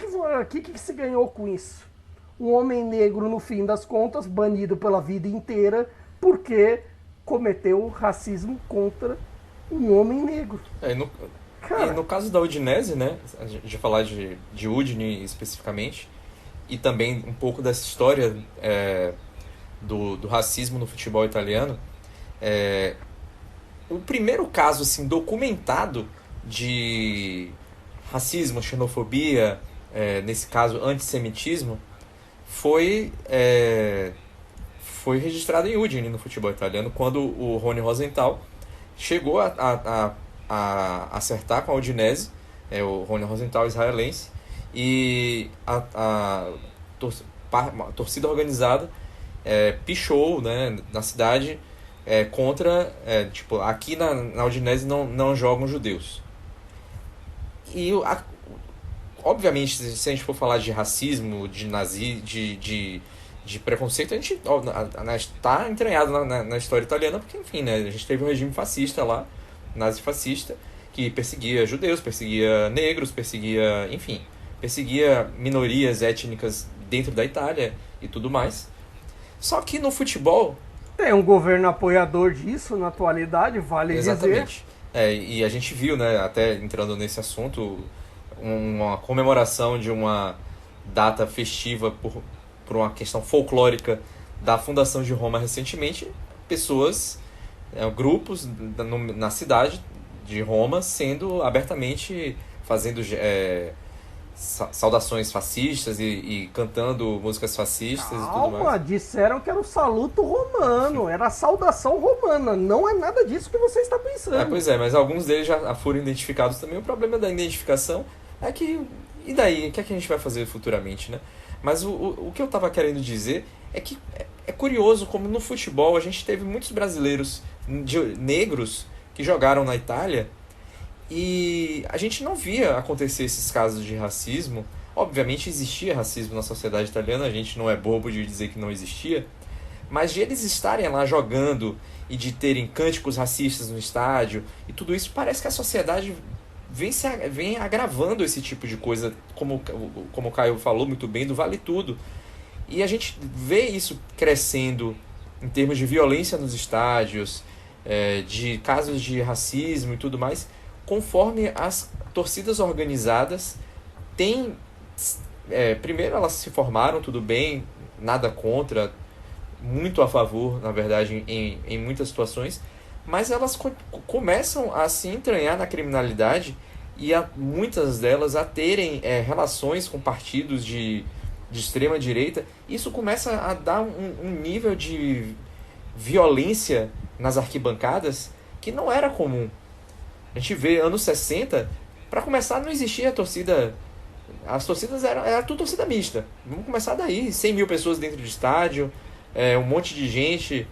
que se ganhou com isso? Um homem negro, no fim das contas, banido pela vida inteira porque cometeu racismo contra um homem negro. E no caso da Udinese, né, a gente vai falar de Udine especificamente, e também um pouco dessa história do racismo no futebol italiano, o primeiro caso assim, documentado de racismo, xenofobia, nesse caso antissemitismo, foi registrado em Udine, no futebol italiano, quando o Rony Rosenthal chegou a acertar com a Udinese, o Rony Rosenthal israelense, e a torcida organizada pichou, né, na cidade contra, tipo, aqui na Udinese não jogam judeus. E obviamente, se a gente for falar de racismo, de preconceito, a gente está entranhado na história italiana, porque, enfim, né, a gente teve um regime fascista lá, nazifascista, que perseguia judeus, perseguia negros, perseguia minorias étnicas dentro da Itália e tudo mais. Só que no futebol... Tem um governo apoiador disso na atualidade, vale Exatamente. dizer. E a gente viu, né, até entrando nesse assunto, uma comemoração de uma data festiva por uma questão folclórica da fundação de Roma recentemente, pessoas, grupos na cidade de Roma sendo abertamente fazendo saudações fascistas e cantando músicas fascistas e tudo mais. Calma, disseram que era o saluto romano, era a saudação romana, não é nada disso que você está pensando. Pois é, mas alguns deles já foram identificados também. O problema da identificação é que, e daí? O que é que a gente vai fazer futuramente, né? Mas o que eu estava querendo dizer é que é curioso como no futebol a gente teve muitos brasileiros negros que jogaram na Itália e a gente não via acontecer esses casos de racismo. Obviamente existia racismo na sociedade italiana, a gente não é bobo de dizer que não existia, mas de eles estarem lá jogando e de terem cânticos racistas no estádio e tudo isso, parece que a sociedade vem agravando esse tipo de coisa, como o Caio falou muito bem, do vale tudo. E a gente vê isso crescendo em termos de violência nos estádios, de casos de racismo e tudo mais, conforme as torcidas organizadas têm... primeiro elas se formaram, tudo bem, nada contra, muito a favor, na verdade, em muitas situações, mas elas começam a se entranhar na criminalidade e muitas delas a terem relações com partidos de extrema direita. Isso começa a dar um nível de violência nas arquibancadas que não era comum. A gente vê anos 60, para começar, não existia a torcida. As torcidas era tudo torcida mista. Vamos começar daí, 100 mil pessoas dentro do estádio, um monte de gente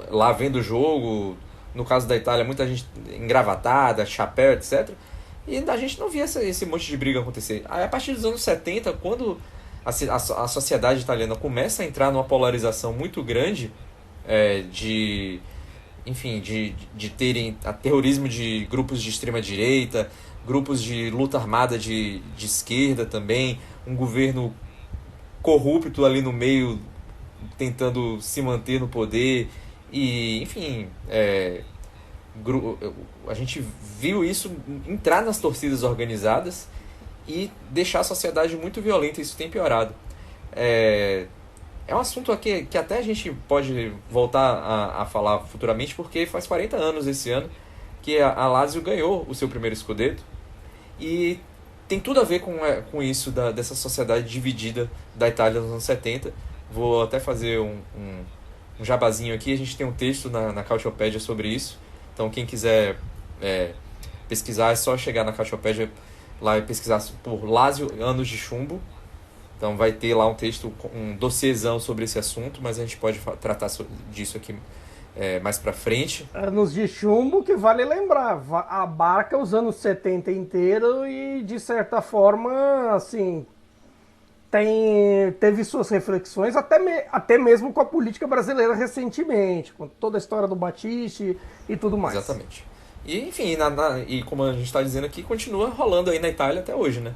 lá vendo o jogo. No caso da Itália, muita gente engravatada, chapéu, etc. E a gente não via esse monte de briga acontecer. Aí, a partir dos anos 70, quando a sociedade italiana começa a entrar numa polarização muito grande, de terem terrorismo de grupos de extrema direita, grupos de luta armada de esquerda também, um governo corrupto ali no meio, tentando se manter no poder, e, enfim, a gente viu isso entrar nas torcidas organizadas e deixar a sociedade muito violenta. Isso tem piorado. É um assunto aqui que até a gente pode voltar a falar futuramente, porque faz 40 anos esse ano que a Lazio ganhou o seu primeiro Scudetto, e tem tudo a ver com isso, dessa sociedade dividida da Itália nos anos 70. Vou até fazer um jabazinho aqui. A gente tem um texto na Calciopédia sobre isso, então quem quiser pesquisar é só chegar na Calciopédia lá e pesquisar por Lazio Anos de Chumbo. Então vai ter lá um texto, um dossiêzão sobre esse assunto, mas a gente pode tratar disso aqui mais pra frente. Anos de chumbo, que vale lembrar, abarca os anos 70 inteiro e, de certa forma, assim, teve suas reflexões, até mesmo com a política brasileira recentemente, com toda a história do Batiste e tudo mais. Exatamente. E, enfim, e como a gente está dizendo aqui, continua rolando aí na Itália até hoje, né?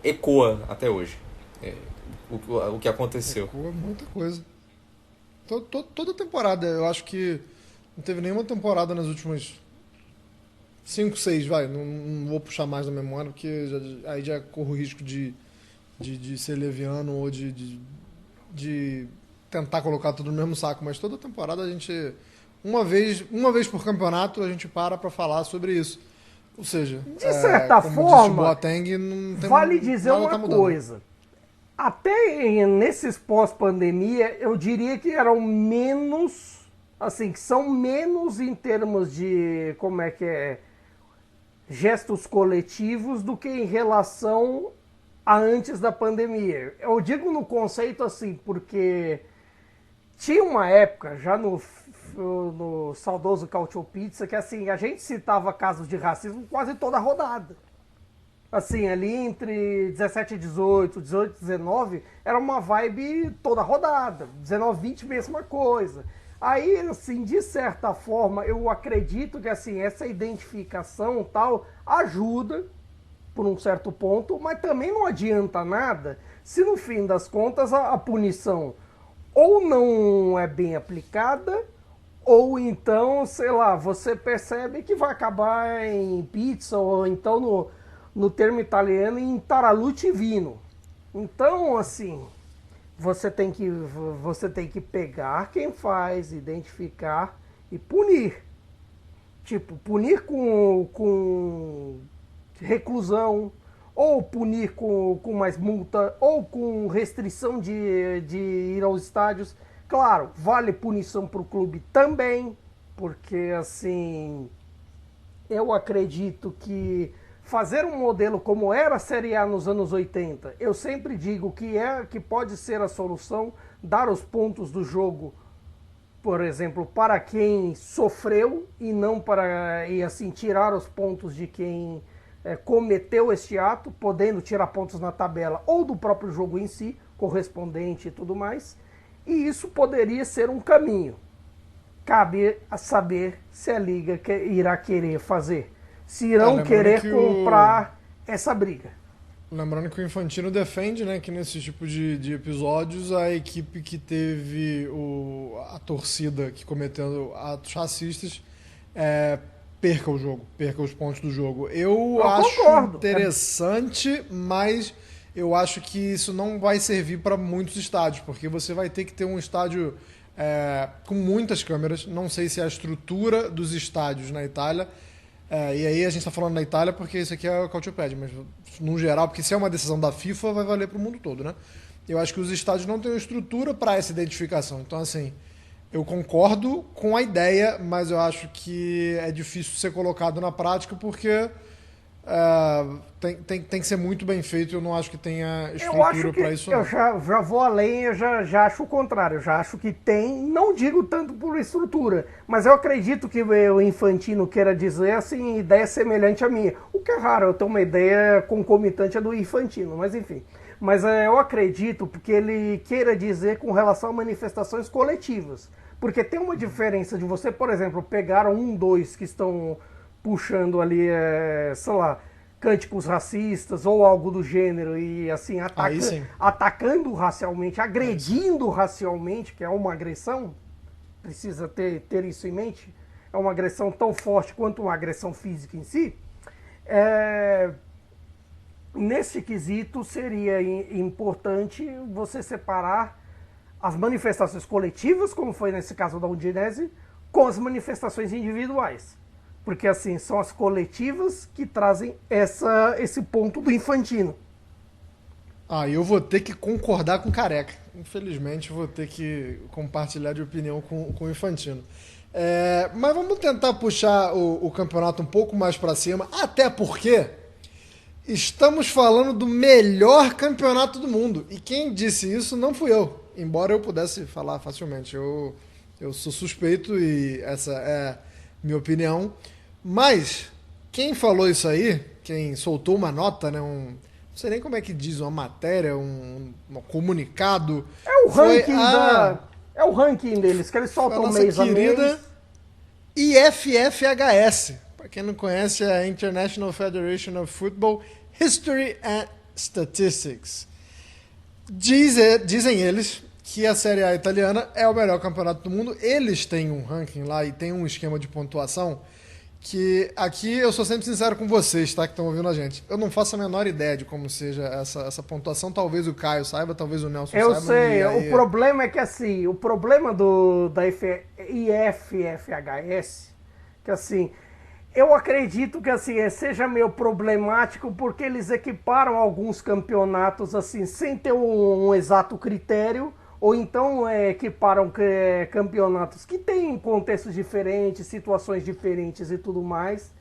Ecoa até hoje o que aconteceu. Ecoa muita coisa. Toda temporada, eu acho que não teve nenhuma temporada nas últimas 5, 6, vai, não vou puxar mais da memória, porque aí já corro o risco de ser leviano ou de tentar colocar tudo no mesmo saco, mas toda temporada a gente, uma vez por campeonato, a gente para falar sobre isso. Ou seja, de certa como forma, disse o Boateng, não tem vale dizer nada uma tá coisa. Até nesses pós-pandemia, eu diria que eram menos, assim, que são menos em termos de, gestos coletivos do que em relação a antes da pandemia. Eu digo no conceito assim, porque tinha uma época, já no saudoso Cautio Pizza, que assim, a gente citava casos de racismo quase toda a rodada. Assim, ali entre 17 e 18, 18 e 19, era uma vibe toda rodada. 19 e 20, mesma coisa. Aí, assim, de certa forma, eu acredito que assim, essa identificação tal ajuda por um certo ponto, mas também não adianta nada se no fim das contas a punição ou não é bem aplicada, ou então, sei lá, você percebe que vai acabar em pizza, ou então no termo italiano, em tarallucci vino. Então, assim, você tem que pegar quem faz, identificar e punir. Tipo, punir com reclusão, ou punir com mais multa, ou com restrição de ir aos estádios. Claro, vale punição para o clube também, porque assim, eu acredito que fazer um modelo como era a Série A nos anos 80, eu sempre digo que pode ser a solução, dar os pontos do jogo, por exemplo, para quem sofreu e não assim, tirar os pontos de quem cometeu este ato, podendo tirar pontos na tabela ou do próprio jogo em si, correspondente e tudo mais. E isso poderia ser um caminho. Cabe a saber se a Liga irá querer fazer. Se irão querer comprar essa briga. Lembrando que o Infantino defende, né, que nesse tipo de episódios a equipe que teve a torcida que cometendo atos racistas perca o jogo, perca os pontos do jogo. Eu acho concordo. Interessante, mas eu acho que isso não vai servir para muitos estádios, porque você vai ter que ter um estádio com muitas câmeras. Não sei se a estrutura dos estádios na Itália... e aí a gente está falando na Itália porque isso aqui é o Calciopédia, mas no geral, porque se é uma decisão da FIFA, vai valer para o mundo todo, né? Eu acho que os estádios não têm estrutura para essa identificação. Então, assim, eu concordo com a ideia, mas eu acho que é difícil ser colocado na prática porque tem que ser muito bem feito. Eu não acho que tenha estrutura para isso. Eu já vou além, eu já acho o contrário. Eu já acho que tem, não digo tanto por estrutura, mas eu acredito que o Infantino queira dizer assim, ideia semelhante à minha. O que é raro, eu tenho uma ideia concomitante à do Infantino, mas enfim. Mas eu acredito porque ele queira dizer com relação a manifestações coletivas. Porque tem uma diferença de você, por exemplo, pegar dois que estão puxando ali, sei lá, cânticos racistas ou algo do gênero e assim, atacando racialmente, agredindo racialmente, que é uma agressão, precisa ter isso em mente, é uma agressão tão forte quanto uma agressão física em si. Nesse quesito seria importante você separar as manifestações coletivas, como foi nesse caso da Udinese, com as manifestações individuais. Porque assim, são as coletivas que trazem esse ponto do Infantino. Eu vou ter que concordar com o Careca. Infelizmente, vou ter que compartilhar de opinião com o Infantino. Mas vamos tentar puxar o campeonato um pouco mais para cima, até porque estamos falando do melhor campeonato do mundo. E quem disse isso não fui eu, embora eu pudesse falar facilmente. Eu sou suspeito e essa é minha opinião. Mas quem falou isso aí, quem soltou uma nota, né, não sei nem como é que diz, uma matéria, um comunicado... É o ranking deles, que eles soltam mês a mês. IFFHS, para quem não conhece, é a International Federation of Football History and Statistics. Dizem eles que a Série A italiana é o melhor campeonato do mundo. Eles têm um ranking lá e tem um esquema de pontuação que aqui eu sou sempre sincero com vocês, tá, que estão ouvindo a gente. Eu não faço a menor ideia de como seja essa pontuação. Talvez o Caio saiba, talvez o Nelson saiba. Eu sei, o problema é que assim, o problema da IFFHS, que assim, eu acredito que assim, seja meio problemático porque eles equiparam alguns campeonatos assim, sem ter um exato critério, ou então equiparam campeonatos que têm contextos diferentes, situações diferentes e tudo mais.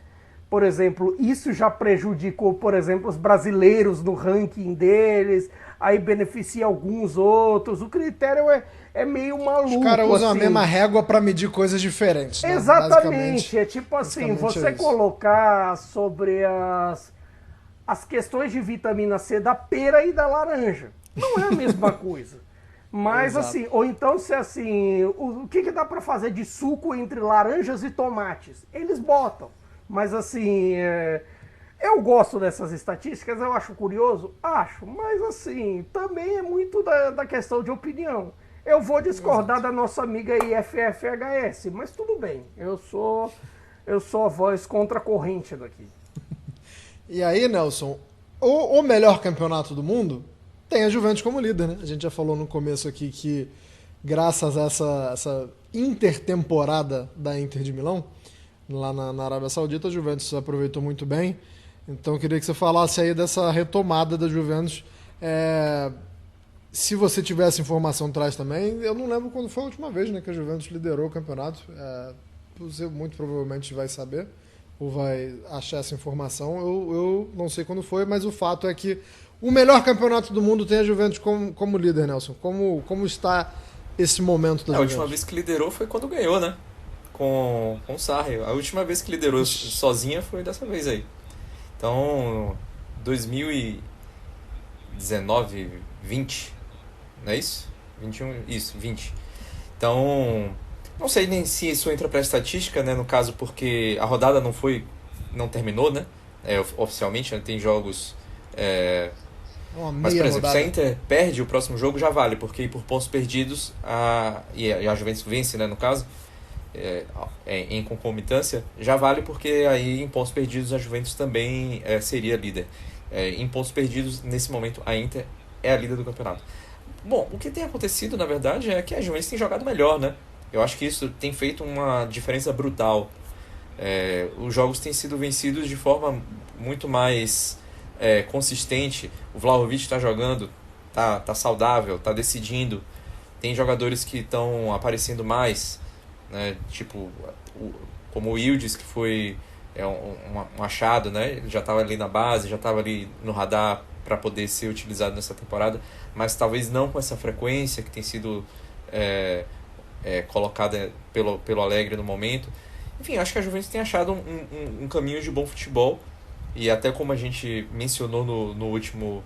Por exemplo, isso já prejudicou, por exemplo, os brasileiros no ranking deles, aí beneficia alguns outros. O critério é meio maluco. Os caras usam assim. A mesma régua para medir coisas diferentes. Né? Exatamente. É tipo assim, você colocar sobre as questões de vitamina C da pera e da laranja. Não é a mesma coisa. Mas Exato. assim, ou então se assim, o que dá para fazer de suco entre laranjas e tomates? Eles botam. Mas assim, eu gosto dessas estatísticas, eu acho curioso? Acho, mas assim, também é muito da questão de opinião. Eu vou discordar da nossa amiga IFFHS, mas tudo bem, eu sou a voz contra a corrente daqui. E aí, Nelson, o melhor campeonato do mundo tem a Juventus como líder, né? A gente já falou no começo aqui que, graças a essa intertemporada da Inter de Milão, lá na Arábia Saudita. A Juventus aproveitou muito bem. Então eu queria que você falasse aí dessa retomada da Juventus. Se você tivesse informação, traz também. Eu não lembro quando foi a última vez, né, que a Juventus liderou o campeonato. Você muito provavelmente vai saber ou vai achar essa informação. Eu não sei quando foi, mas o fato é que o melhor campeonato do mundo tem a Juventus como líder, Nelson. Como está esse momento da Juventus? A última vez que liderou foi quando ganhou, né? Com o Sarri. A última vez que liderou sozinha foi dessa vez aí. Então, 2019, 20, não é isso? 21, isso, 20. Então, não sei nem se isso entra para a estatística, né? No caso, porque a rodada não terminou, né? Oficialmente, né? Tem jogos... Mas, por exemplo, se a Inter perde o próximo jogo, já vale, porque por pontos perdidos, e a Juventus vence, né, no caso, em concomitância, já vale, porque aí em pontos perdidos a Juventus também seria líder. Em pontos perdidos, nesse momento, a Inter é a líder do campeonato. Bom, o que tem acontecido, na verdade, é que a Juventus tem jogado melhor, né? Eu acho que isso tem feito uma diferença brutal. Os jogos têm sido vencidos de forma muito mais consistente. O Vlahovic está jogando, tá saudável, tá decidindo. Tem jogadores que estão aparecendo mais, né? Tipo, como o Yildiz, que foi um achado, né? Ele já estava ali na base, já estava ali no radar para poder ser utilizado nessa temporada, mas talvez não com essa frequência que tem sido colocada pelo Allegri no momento. Enfim, acho que a Juventus tem achado um caminho de bom futebol, e até como a gente mencionou no último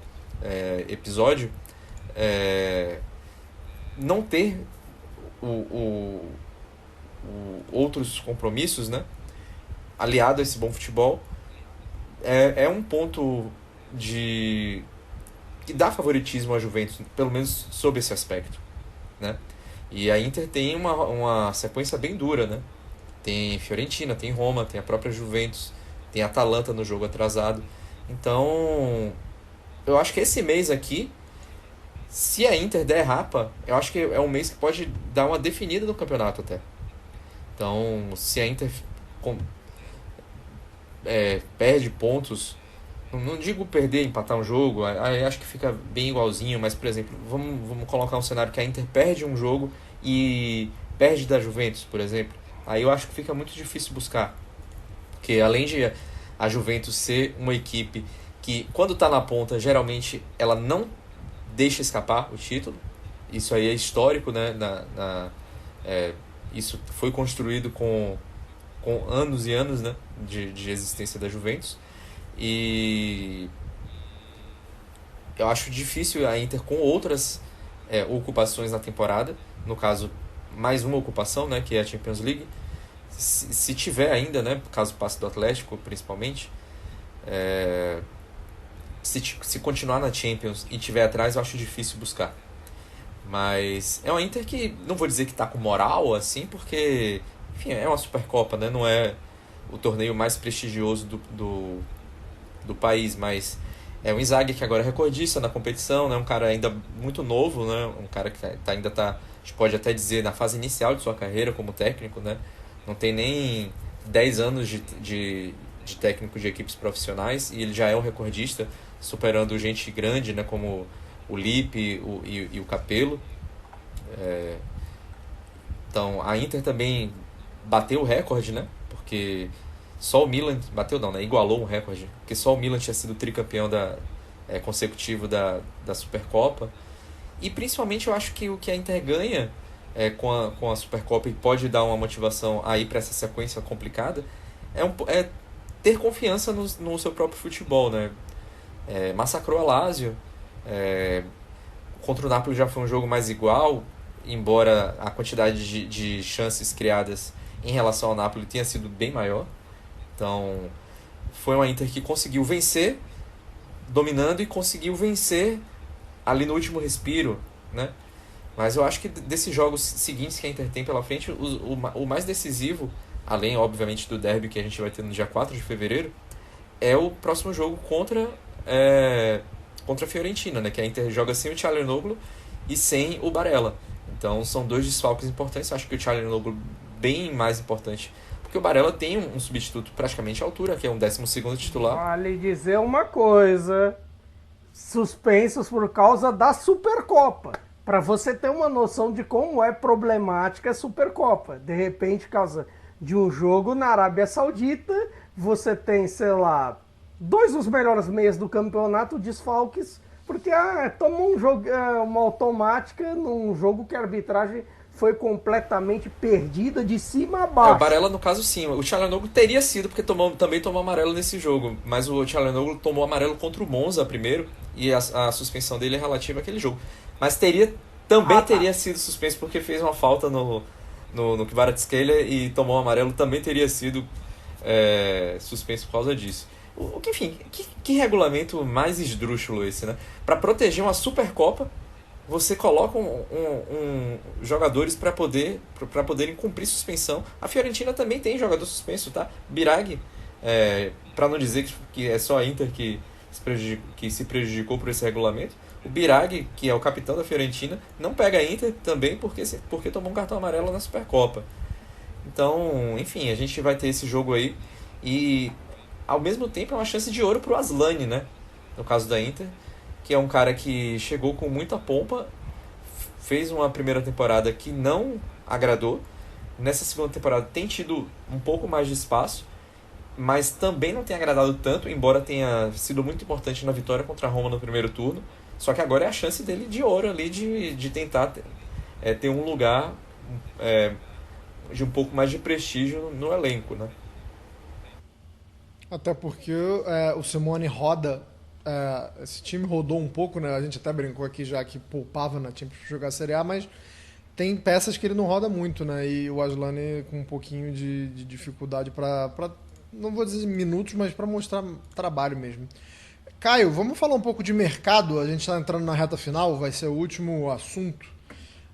episódio, não ter outros compromissos, né, aliado a esse bom futebol, é um ponto que dá favoritismo à Juventus, pelo menos sob esse aspecto, né? E a Inter tem uma sequência bem dura, né? Tem Fiorentina, tem Roma, tem a própria Juventus, tem a Atalanta no jogo atrasado. Então, eu acho que esse mês aqui, se a Inter der rapa, eu acho que é um mês que pode dar uma definida no campeonato até. Então, se a Inter perde pontos, não digo perder, empatar um jogo, aí acho que fica bem igualzinho, mas, por exemplo, vamos colocar um cenário que a Inter perde um jogo e perde da Juventus, por exemplo. Aí eu acho que fica muito difícil buscar. Porque além de a Juventus ser uma equipe que, quando está na ponta, geralmente ela não deixa escapar o título. Isso aí é histórico, né? Isso foi construído com anos e anos, né, de existência da Juventus. E eu acho difícil a Inter, com outras ocupações na temporada, no caso, mais uma ocupação, né, que é a Champions League, se tiver ainda, né, caso passe do Atlético, principalmente, se continuar na Champions e tiver atrás, eu acho difícil buscar. Mas é uma Inter que, não vou dizer que está com moral, assim, porque, enfim, é uma Supercopa, né, não é o torneio mais prestigioso do país, mas é um Inzaghi que agora é recordista na competição, né, um cara ainda muito novo, né, um cara que ainda está, a gente pode até dizer, na fase inicial de sua carreira como técnico, né, não tem nem 10 anos de técnico de equipes profissionais, e ele já é um recordista, superando gente grande, né, como o Lippe e o Capello. Então a Inter também bateu o recorde, né, porque só o Milan, bateu não, né, igualou um recorde, porque só o Milan tinha sido tricampeão consecutivo da Supercopa. E principalmente eu acho que o que a Inter ganha com a Supercopa, e pode dar uma motivação aí para essa sequência complicada, é ter confiança no seu próprio futebol, né? Massacrou a Lazio, contra o Napoli já foi um jogo mais igual, embora a quantidade de chances criadas em relação ao Napoli tenha sido bem maior. Então foi uma Inter que conseguiu vencer dominando, e conseguiu vencer ali no último respiro, né? Mas eu acho que desses jogos seguintes que a Inter tem pela frente, o mais decisivo, além obviamente do derby que a gente vai ter no dia 4 de fevereiro, é o próximo jogo contra a Fiorentina, né? Que a Inter joga sem o Çalhanoğlu e sem o Barella. Então são dois desfalques importantes. Eu acho que o Çalhanoğlu bem mais importante, porque o Barella tem um substituto praticamente à altura, que é um 12º titular. Vale dizer uma coisa, suspensos por causa da Supercopa, para você ter uma noção de como é problemática a Supercopa. De repente, por causa de um jogo na Arábia Saudita, você tem, sei lá, 2 dos melhores meias do campeonato desfalques, porque tomou um jogo, uma automática num jogo que a arbitragem foi completamente perdida de cima a baixo. O Barella, no caso, sim. O Çalhanoğlu teria sido, porque também tomou amarelo nesse jogo. Mas o Çalhanoğlu tomou amarelo contra o Monza primeiro, e a suspensão dele é relativa àquele jogo. Mas teria sido suspenso porque fez uma falta no Kvaratskhelia e tomou amarelo, também teria sido suspenso por causa disso. Enfim, que regulamento mais esdrúxulo esse, né? Para proteger uma Supercopa, você coloca jogadores para poderem cumprir suspensão. A Fiorentina também tem jogador suspenso, tá? Biraghi, para não dizer que é só a Inter que se prejudicou por esse regulamento. O Biraghi, que é o capitão da Fiorentina, não pega a Inter também porque tomou um cartão amarelo na Supercopa. Então, enfim, a gente vai ter esse jogo aí. E, ao mesmo tempo, é uma chance de ouro pro Aslani, né? No caso da Inter, que é um cara que chegou com muita pompa, fez uma primeira temporada que não agradou. Nessa segunda temporada tem tido um pouco mais de espaço, mas também não tem agradado tanto, embora tenha sido muito importante na vitória contra a Roma no primeiro turno. Só que agora é a chance dele de ouro ali, de tentar ter um lugar de um pouco mais de prestígio no elenco, né? Até porque o Simone roda, esse time rodou um pouco, né? A gente até brincou aqui já que poupava na Champions para jogar a Série A, mas tem peças que ele não roda muito, né? E o Aslani com um pouquinho de dificuldade para, não vou dizer minutos, mas para mostrar trabalho mesmo. Caio, vamos falar um pouco de mercado. A gente está entrando na reta final, vai ser o último assunto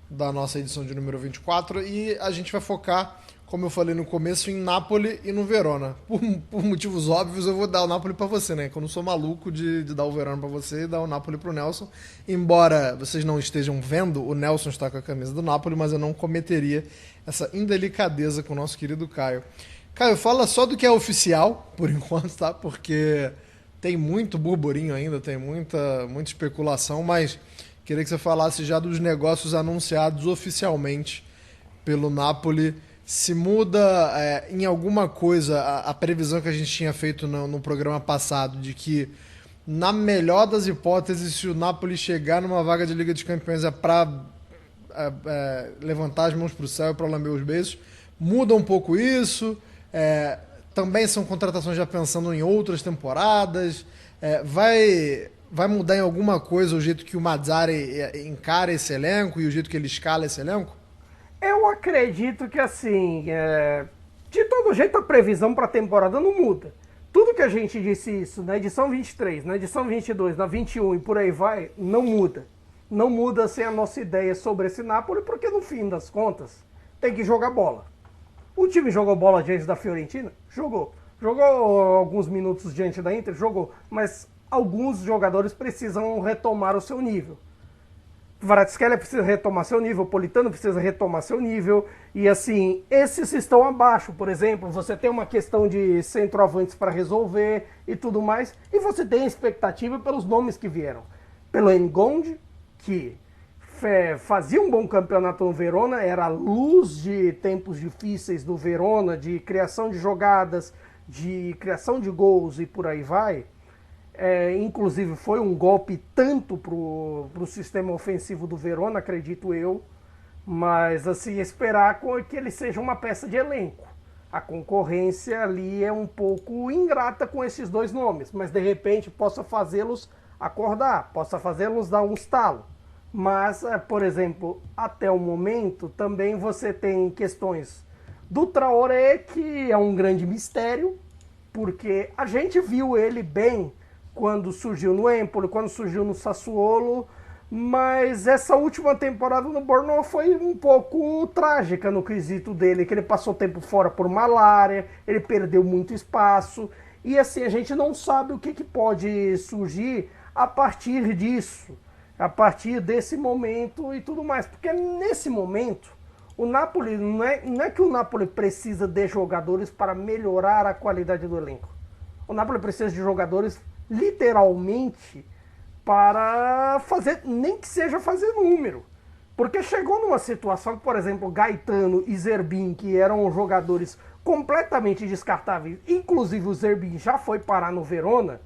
da nossa edição de número 24 e a gente vai focar, como eu falei no começo, em Napoli e no Verona. Por motivos óbvios, eu vou dar o Napoli para você, né? Que eu não sou maluco de dar o Verona para você e dar o Napoli para o Nelson. Embora vocês não estejam vendo, o Nelson está com a camisa do Napoli, mas eu não cometeria essa indelicadeza com o nosso querido Caio. Caio, fala só do que é oficial, por enquanto, tá? Porque tem muito burburinho ainda, tem muita especulação, mas queria que você falasse já dos negócios anunciados oficialmente pelo Napoli. Se muda em alguma coisa a previsão que a gente tinha feito no programa passado, de que, na melhor das hipóteses, se o Napoli chegar numa vaga de Liga dos Campeões é para levantar as mãos para o céu e para lamber os beijos, muda um pouco isso. Também são contratações já pensando em outras temporadas. Vai mudar em alguma coisa o jeito que o Mazzarri encara esse elenco e o jeito que ele escala esse elenco? Eu acredito que, assim, de todo jeito a previsão para a temporada não muda. Tudo que a gente disse isso na edição 23, na edição 22, na 21 e por aí vai, não muda. Não muda, assim, a nossa ideia sobre esse Napoli, porque no fim das contas tem que jogar bola. O time jogou bola diante da Fiorentina? Jogou. Jogou alguns minutos diante da Inter? Jogou. Mas alguns jogadores precisam retomar o seu nível. Kvaratskhelia precisa retomar seu nível, Politano precisa retomar seu nível, e assim, esses estão abaixo. Por exemplo, você tem uma questão de centroavantes para resolver e tudo mais, e você tem expectativa pelos nomes que vieram. Pelo N'Gond, que fazia um bom campeonato no Verona, era a luz de tempos difíceis do Verona, de criação de jogadas, de criação de gols e por aí vai. Inclusive foi um golpe tanto pro sistema ofensivo do Verona, acredito eu, mas assim, esperar que ele seja uma peça de elenco. A concorrência ali é um pouco ingrata com esses dois nomes, mas de repente possa fazê-los acordar, possa fazê-los dar um estalo. Mas, por exemplo, até o momento também você tem questões do Traoré, que é um grande mistério, porque a gente viu ele bem quando surgiu no Empoli, quando surgiu no Sassuolo, mas essa última temporada no Bournemouth foi um pouco trágica no quesito dele, que ele passou tempo fora por malária, ele perdeu muito espaço, e assim, a gente não sabe o que pode surgir a partir disso, a partir desse momento e tudo mais, porque nesse momento O Napoli, não é que o Napoli precisa de jogadores para melhorar a qualidade do elenco. O Napoli precisa de jogadores, literalmente, para fazer, nem que seja fazer número. Porque chegou numa situação que, por exemplo, Gaetano e Zerbin, que eram jogadores completamente descartáveis, inclusive o Zerbin já foi parar no Verona,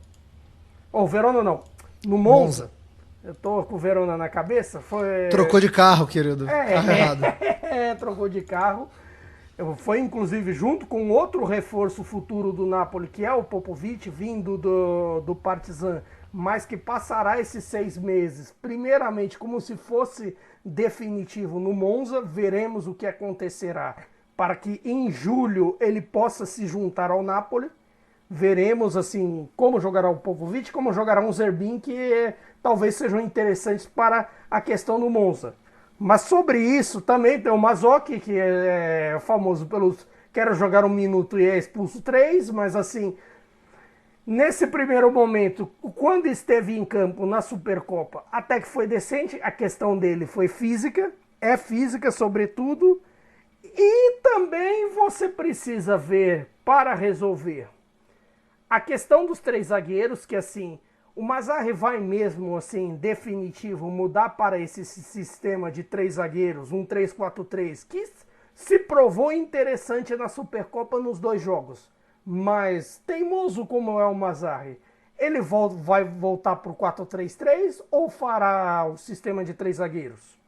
ou Verona não, no Monza. Eu tô com o Verona na cabeça. Trocou de carro, querido. Carro errado. Trocou de carro. Foi, inclusive, junto com outro reforço futuro do Napoli, que é o Popovic, vindo do Partizan, mas que passará esses 6 meses, primeiramente, como se fosse definitivo no Monza. Veremos o que acontecerá para que em julho ele possa se juntar ao Napoli. Veremos assim como jogará o Popovic, como jogará um Zerbin, que talvez sejam interessantes para a questão do Monza. Mas sobre isso também tem o Mazzocchi, que é famoso pelos quero jogar 1 minuto e é expulso 3, mas assim, nesse primeiro momento, quando esteve em campo na Supercopa, até que foi decente. A questão dele foi física, é física sobretudo, e também você precisa ver para resolver a questão dos 3 zagueiros, que assim, o Mazzarri vai mesmo, assim, definitivo, mudar para esse sistema de 3 zagueiros, um 3-4-3, que se provou interessante na Supercopa nos 2 jogos. Mas, teimoso como é o Mazzarri, ele vai voltar para o 4-3-3 ou fará o sistema de 3 zagueiros?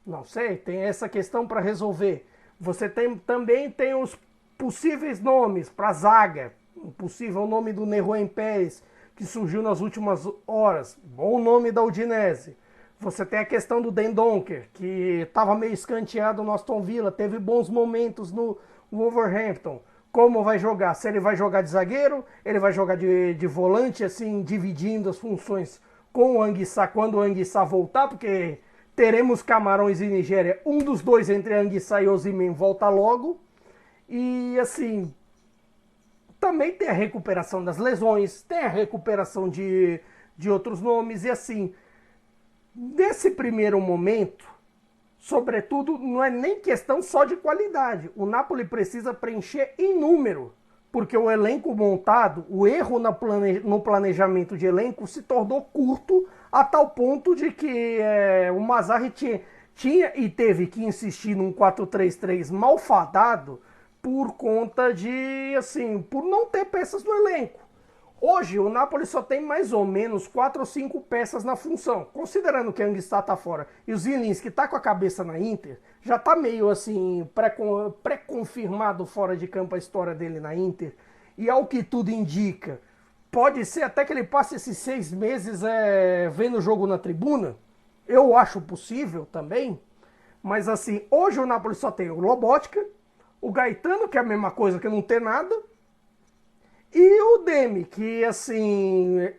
Não sei, tem essa questão para resolver. Você também tem os possíveis nomes para a zaga. O possível nome do Nehuén Pérez, que surgiu nas últimas horas. Bom nome da Udinese. Você tem a questão do Dendoncker, que estava meio escanteado no Aston Villa, teve bons momentos no Wolverhampton. Como vai jogar? Se ele vai jogar de zagueiro, ele vai jogar de volante, assim, dividindo as funções com o Anguissa quando o Anguissa voltar, porque teremos Camarões e Nigéria. Um dos dois, entre Anguissa e Osimhen, volta logo. E, assim, também tem a recuperação das lesões, tem a recuperação de outros nomes, e assim, nesse primeiro momento, sobretudo, não é nem questão só de qualidade. O Napoli precisa preencher em número, porque o elenco montado, o erro no planejamento de elenco se tornou curto, a tal ponto de que o Mazzarri tinha e teve que insistir num 4-3-3 malfadado, por conta de, assim, por não ter peças no elenco. Hoje, o Napoli só tem mais ou menos 4 ou 5 peças na função. Considerando que o Anguissa tá fora e o Zielinski tá com a cabeça na Inter, já tá meio, assim, pré-confirmado fora de campo a história dele na Inter. E ao que tudo indica, pode ser até que ele passe esses 6 meses vendo o jogo na tribuna. Eu acho possível também. Mas, assim, hoje o Napoli só tem o Lobotka, o Gaetano, que é a mesma coisa que não ter nada, e o Demi, que, assim,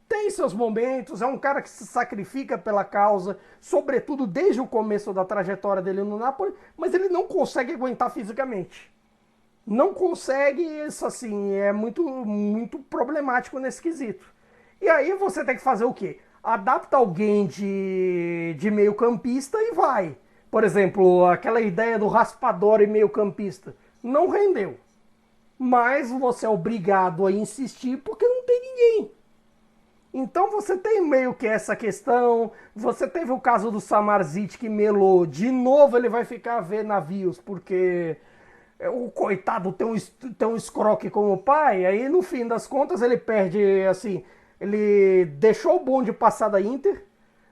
tem seus momentos, é um cara que se sacrifica pela causa, sobretudo desde o começo da trajetória dele no Napoli, mas ele não consegue aguentar fisicamente. Não consegue, isso, assim, é muito, muito problemático nesse quesito. E aí você tem que fazer o quê? Adapta alguém de meio campista e vai. Por exemplo, aquela ideia do raspador e meio campista. Não rendeu. Mas você é obrigado a insistir porque não tem ninguém. Então você tem meio que essa questão. Você teve o caso do Samardzic que melou. De novo ele vai ficar a ver navios porque o coitado tem um escroque como pai. Aí no fim das contas ele perde, assim, ele deixou o bonde passar da Inter,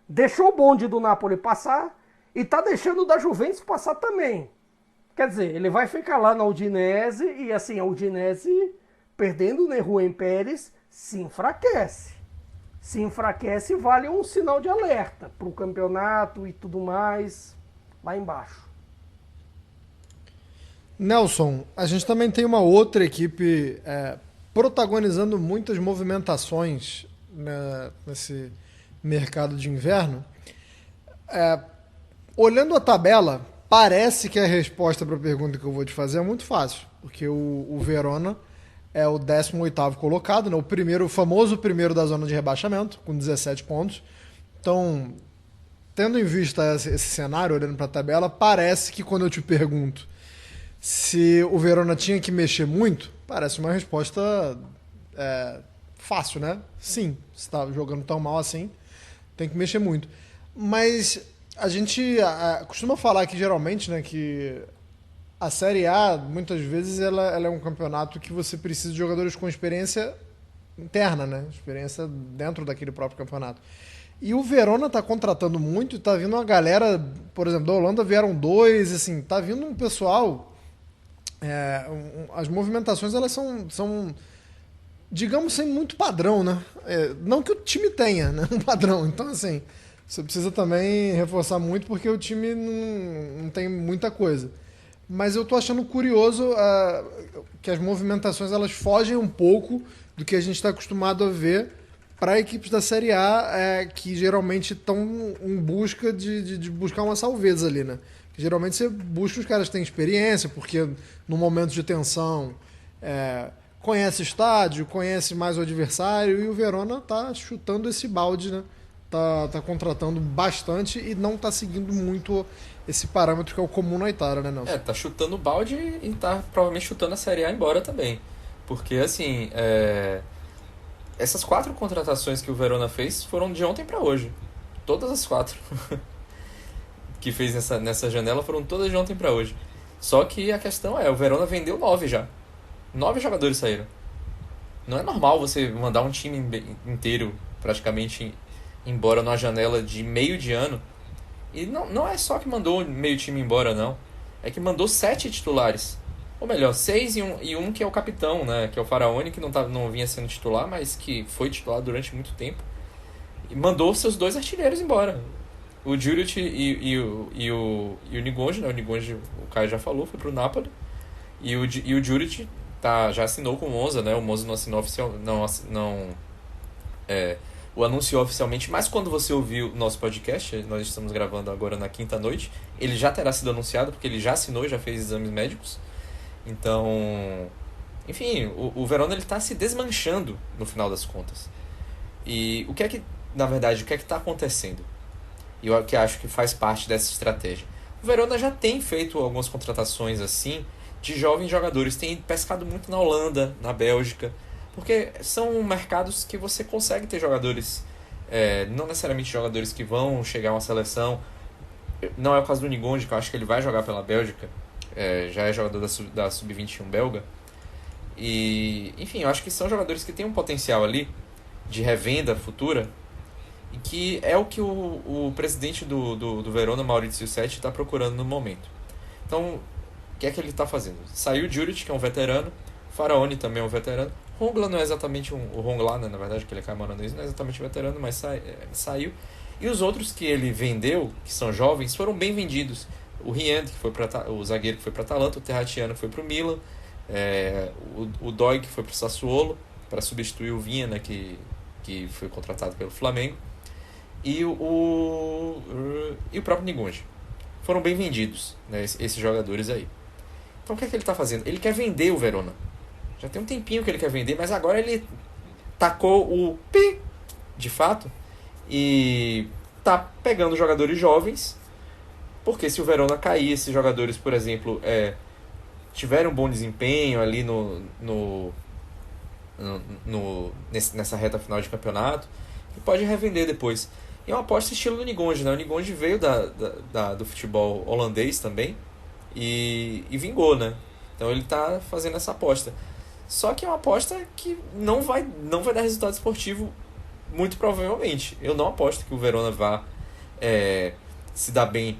deixou o bonde do Napoli passar e tá deixando o da Juventus passar também. Quer dizer, ele vai ficar lá na Udinese e, assim, a Udinese, perdendo o Nehuén Pérez, se enfraquece. Se enfraquece, vale um sinal de alerta para o campeonato e tudo mais lá embaixo. Nelson, a gente também tem uma outra equipe protagonizando muitas movimentações, né, nesse mercado de inverno. Olhando a tabela, parece que a resposta para a pergunta que eu vou te fazer é muito fácil, porque o Verona é o 18º colocado, né? O famoso primeiro da zona de rebaixamento, com 17 pontos. Então, tendo em vista esse cenário, olhando para a tabela, parece que quando eu te pergunto se o Verona tinha que mexer muito, parece uma resposta fácil, né? Sim, se está jogando tão mal assim, tem que mexer muito. Mas a gente costuma falar que geralmente, né, que a Série A, muitas vezes, ela é um campeonato que você precisa de jogadores com experiência interna, né? Experiência dentro daquele próprio campeonato. E o Verona tá contratando muito, tá vindo uma galera, por exemplo, da Holanda vieram 2, assim, tá vindo um pessoal. As movimentações, elas são digamos, sem muito padrão, né? Não que o time tenha, né, um padrão. Então, assim, você precisa também reforçar muito porque o time não tem muita coisa. Mas eu tô achando curioso que as movimentações elas fogem um pouco do que a gente está acostumado a ver para equipes da Série A que geralmente estão em busca de buscar uma salveza ali, né? Que geralmente você busca os caras que têm experiência, porque no momento de tensão conhece o estádio, conhece mais o adversário, e o Verona tá chutando esse balde, né? Tá contratando bastante e não tá seguindo muito esse parâmetro que é o comum na Itália, né, Nelson? Tá chutando o balde e tá provavelmente chutando a Série A embora também. Porque, assim, essas 4 contratações que o Verona fez foram de ontem para hoje. Todas as 4 que fez nessa janela foram todas de ontem para hoje. Só que a questão o Verona vendeu 9 já. 9 jogadores saíram. Não é normal você mandar um time inteiro praticamente embora numa janela de meio de ano. E não é só que mandou meio time embora, não. É que mandou 7 titulares. Ou melhor, 6 e um que é o capitão, né? Que é o Faraoni, que não vinha sendo titular, mas que foi titular durante muito tempo. E mandou seus 2 artilheiros embora. O Juric e o Nigonji, né? O Nigonji, o Caio já falou, foi pro Napoli. E o Juric já assinou com o Monza, né? O Monza não assinou o anunciou oficialmente, mas quando você ouvir o nosso podcast, nós estamos gravando agora na quinta-noite, ele já terá sido anunciado, porque ele já assinou, já fez exames médicos. Então, enfim, o Verona está se desmanchando no final das contas. E na verdade, o que é que está acontecendo? E eu que acho que faz parte dessa estratégia. O Verona já tem feito algumas contratações assim, de jovens jogadores, tem pescado muito na Holanda, na Bélgica, porque são mercados que você consegue ter jogadores, não necessariamente jogadores que vão chegar a uma seleção. Não é o caso do Nigonji, que eu acho que ele vai jogar pela Bélgica, já é jogador da Sub-21 belga. E, enfim, eu acho que são jogadores que têm um potencial ali de revenda futura, e que é o que o presidente do Verona, Maurizio Setti, está procurando no momento. Então, o que é que ele está fazendo? Saiu o Juric, que é um veterano, Faraoni também é um veterano, Hongla não é exatamente o Hongla, né, na verdade, que ele é camaronês, não é exatamente veterano, mas saiu. E os outros que ele vendeu, que são jovens, foram bem vendidos. O Riend, que foi o zagueiro que foi para Atalanta, o Terratiano que foi para o Milan, o Doi, que foi para o Sassuolo, para substituir o Vinha, né, que foi contratado pelo Flamengo, e o próprio Nigonji. Foram bem vendidos, né, esses jogadores aí. Então o que é que ele está fazendo? Ele quer vender o Verona. Já tem um tempinho que ele quer vender, mas agora ele tacou o pi, de fato, e tá pegando jogadores jovens, porque se o Verona cair, esses jogadores, por exemplo, tiverem um bom desempenho ali nessa reta final de campeonato, ele pode revender depois. E é uma aposta estilo do Nigonji, né? O Nigonji veio do futebol holandês também e vingou, né? Então ele tá fazendo essa aposta. Só que é uma aposta que não vai dar resultado esportivo, muito provavelmente. Eu não aposto que o Verona vá se dar bem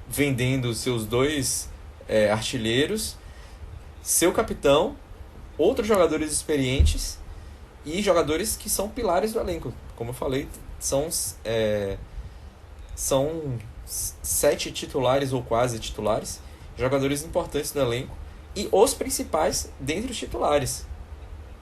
vendendo seus 2 artilheiros, seu capitão, outros jogadores experientes e jogadores que são pilares do elenco. Como eu falei, são 7 titulares ou quase titulares, jogadores importantes do elenco e os principais dentre os titulares.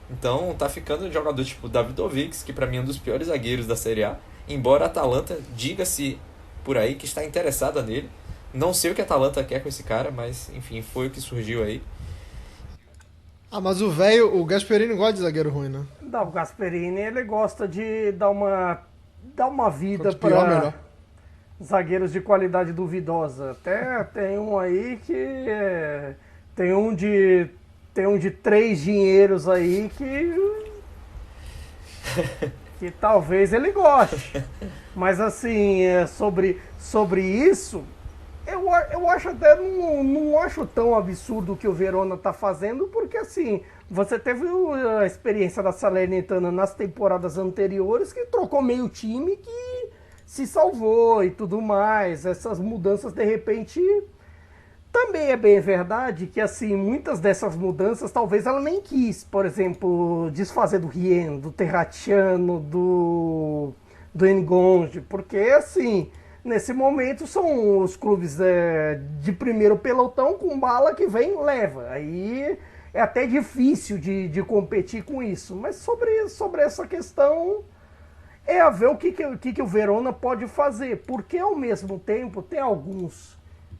Então tá ficando um jogador tipo Davidovic, que para mim é um dos piores zagueiros da Série A, embora a Atalanta diga-se por aí que está interessada nele. Não sei o que a Atalanta quer com esse cara, mas enfim, foi o que surgiu aí. Mas o Gasperini gosta de zagueiro ruim, né? Não, o Gasperini, ele gosta de dar uma vida Quanto pior, para... melhor. zagueiros de qualidade duvidosa. Até tem um aí que tem um de 3 dinheiros aí que talvez ele goste. Mas assim, sobre isso, eu acho até não acho tão absurdo o que o Verona tá fazendo, porque assim, você teve a experiência da Salernitana nas temporadas anteriores, que trocou meio time, que se salvou e tudo mais. Essas mudanças, de repente, também é bem verdade que, assim, muitas dessas mudanças, talvez ela nem quis. Por exemplo, desfazer do Rien, do Terracciano, do Ngonge, porque, assim, nesse momento são os clubes de primeiro pelotão com bala que vem, leva. Aí é até difícil de competir com isso. Mas sobre essa questão, é a ver o que o Verona pode fazer. Porque, ao mesmo tempo, tem alguns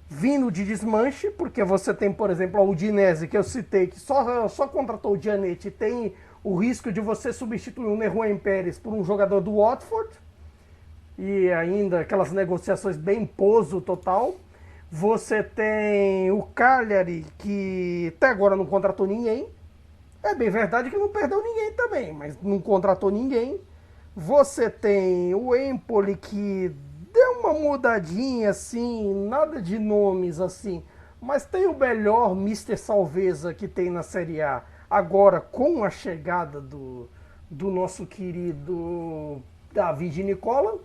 vindo de desmanche, porque você tem, por exemplo, a Udinese, que eu citei, que só contratou o Giannetti, tem o risco de você substituir o Nehuén Pérez por um jogador do Watford, e ainda aquelas negociações bem poso total. Você tem o Cagliari, que até agora não contratou ninguém. É bem verdade que não perdeu ninguém também, mas não contratou ninguém. Você tem o Empoli, que deu uma mudadinha assim, nada de nomes assim, mas tem o melhor Mister Salveza que tem na Série A. Agora, com a chegada do nosso querido David Nicola,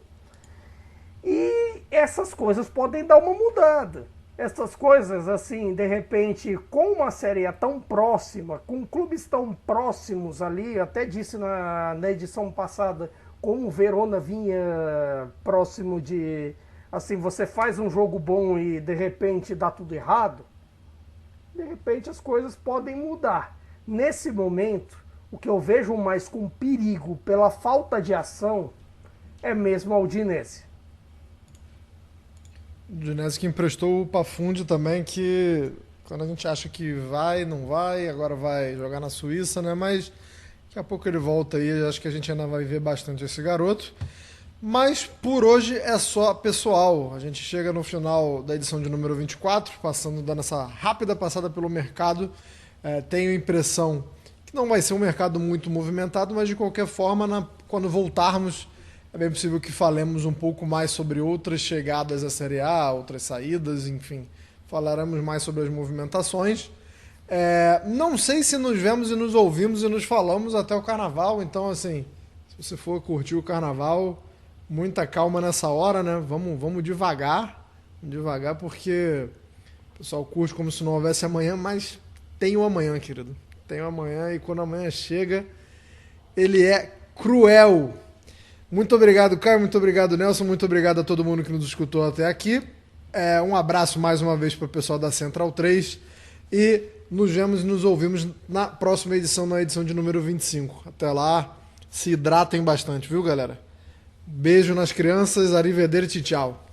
e essas coisas podem dar uma mudada. Essas coisas, assim, de repente, com uma Série A tão próxima, com clubes tão próximos ali, até disse na edição passada, como o Verona vinha próximo de, assim, você faz um jogo bom e de repente dá tudo errado, de repente as coisas podem mudar. Nesse momento, o que eu vejo mais com perigo pela falta de ação é mesmo a Udinese. O Udinese que emprestou o Pafundi também, que quando a gente acha que vai, não vai, agora vai jogar na Suíça, né? Mas daqui a pouco ele volta aí, acho que a gente ainda vai ver bastante esse garoto. Mas por hoje é só, pessoal. A gente chega no final da edição de número 24, dando essa rápida passada pelo mercado. Tenho a impressão que não vai ser um mercado muito movimentado, mas de qualquer forma, quando voltarmos, é bem possível que falemos um pouco mais sobre outras chegadas à Série A, outras saídas, enfim. Falaremos mais sobre as movimentações. Não sei se nos vemos e nos ouvimos e nos falamos até o Carnaval, então, assim, se você for curtir o Carnaval, muita calma nessa hora, né? Vamos devagar, porque o pessoal curte como se não houvesse amanhã, mas tem o amanhã, querido. Tem o amanhã, e quando amanhã chega, ele é cruel. Muito obrigado, Caio, muito obrigado, Nelson, muito obrigado a todo mundo que nos escutou até aqui. Um abraço mais uma vez para o pessoal da Central 3 e nos vemos e nos ouvimos na próxima edição, na edição de número 25. Até lá, se hidratem bastante, viu, galera? Beijo nas crianças, arrivederci, tchau.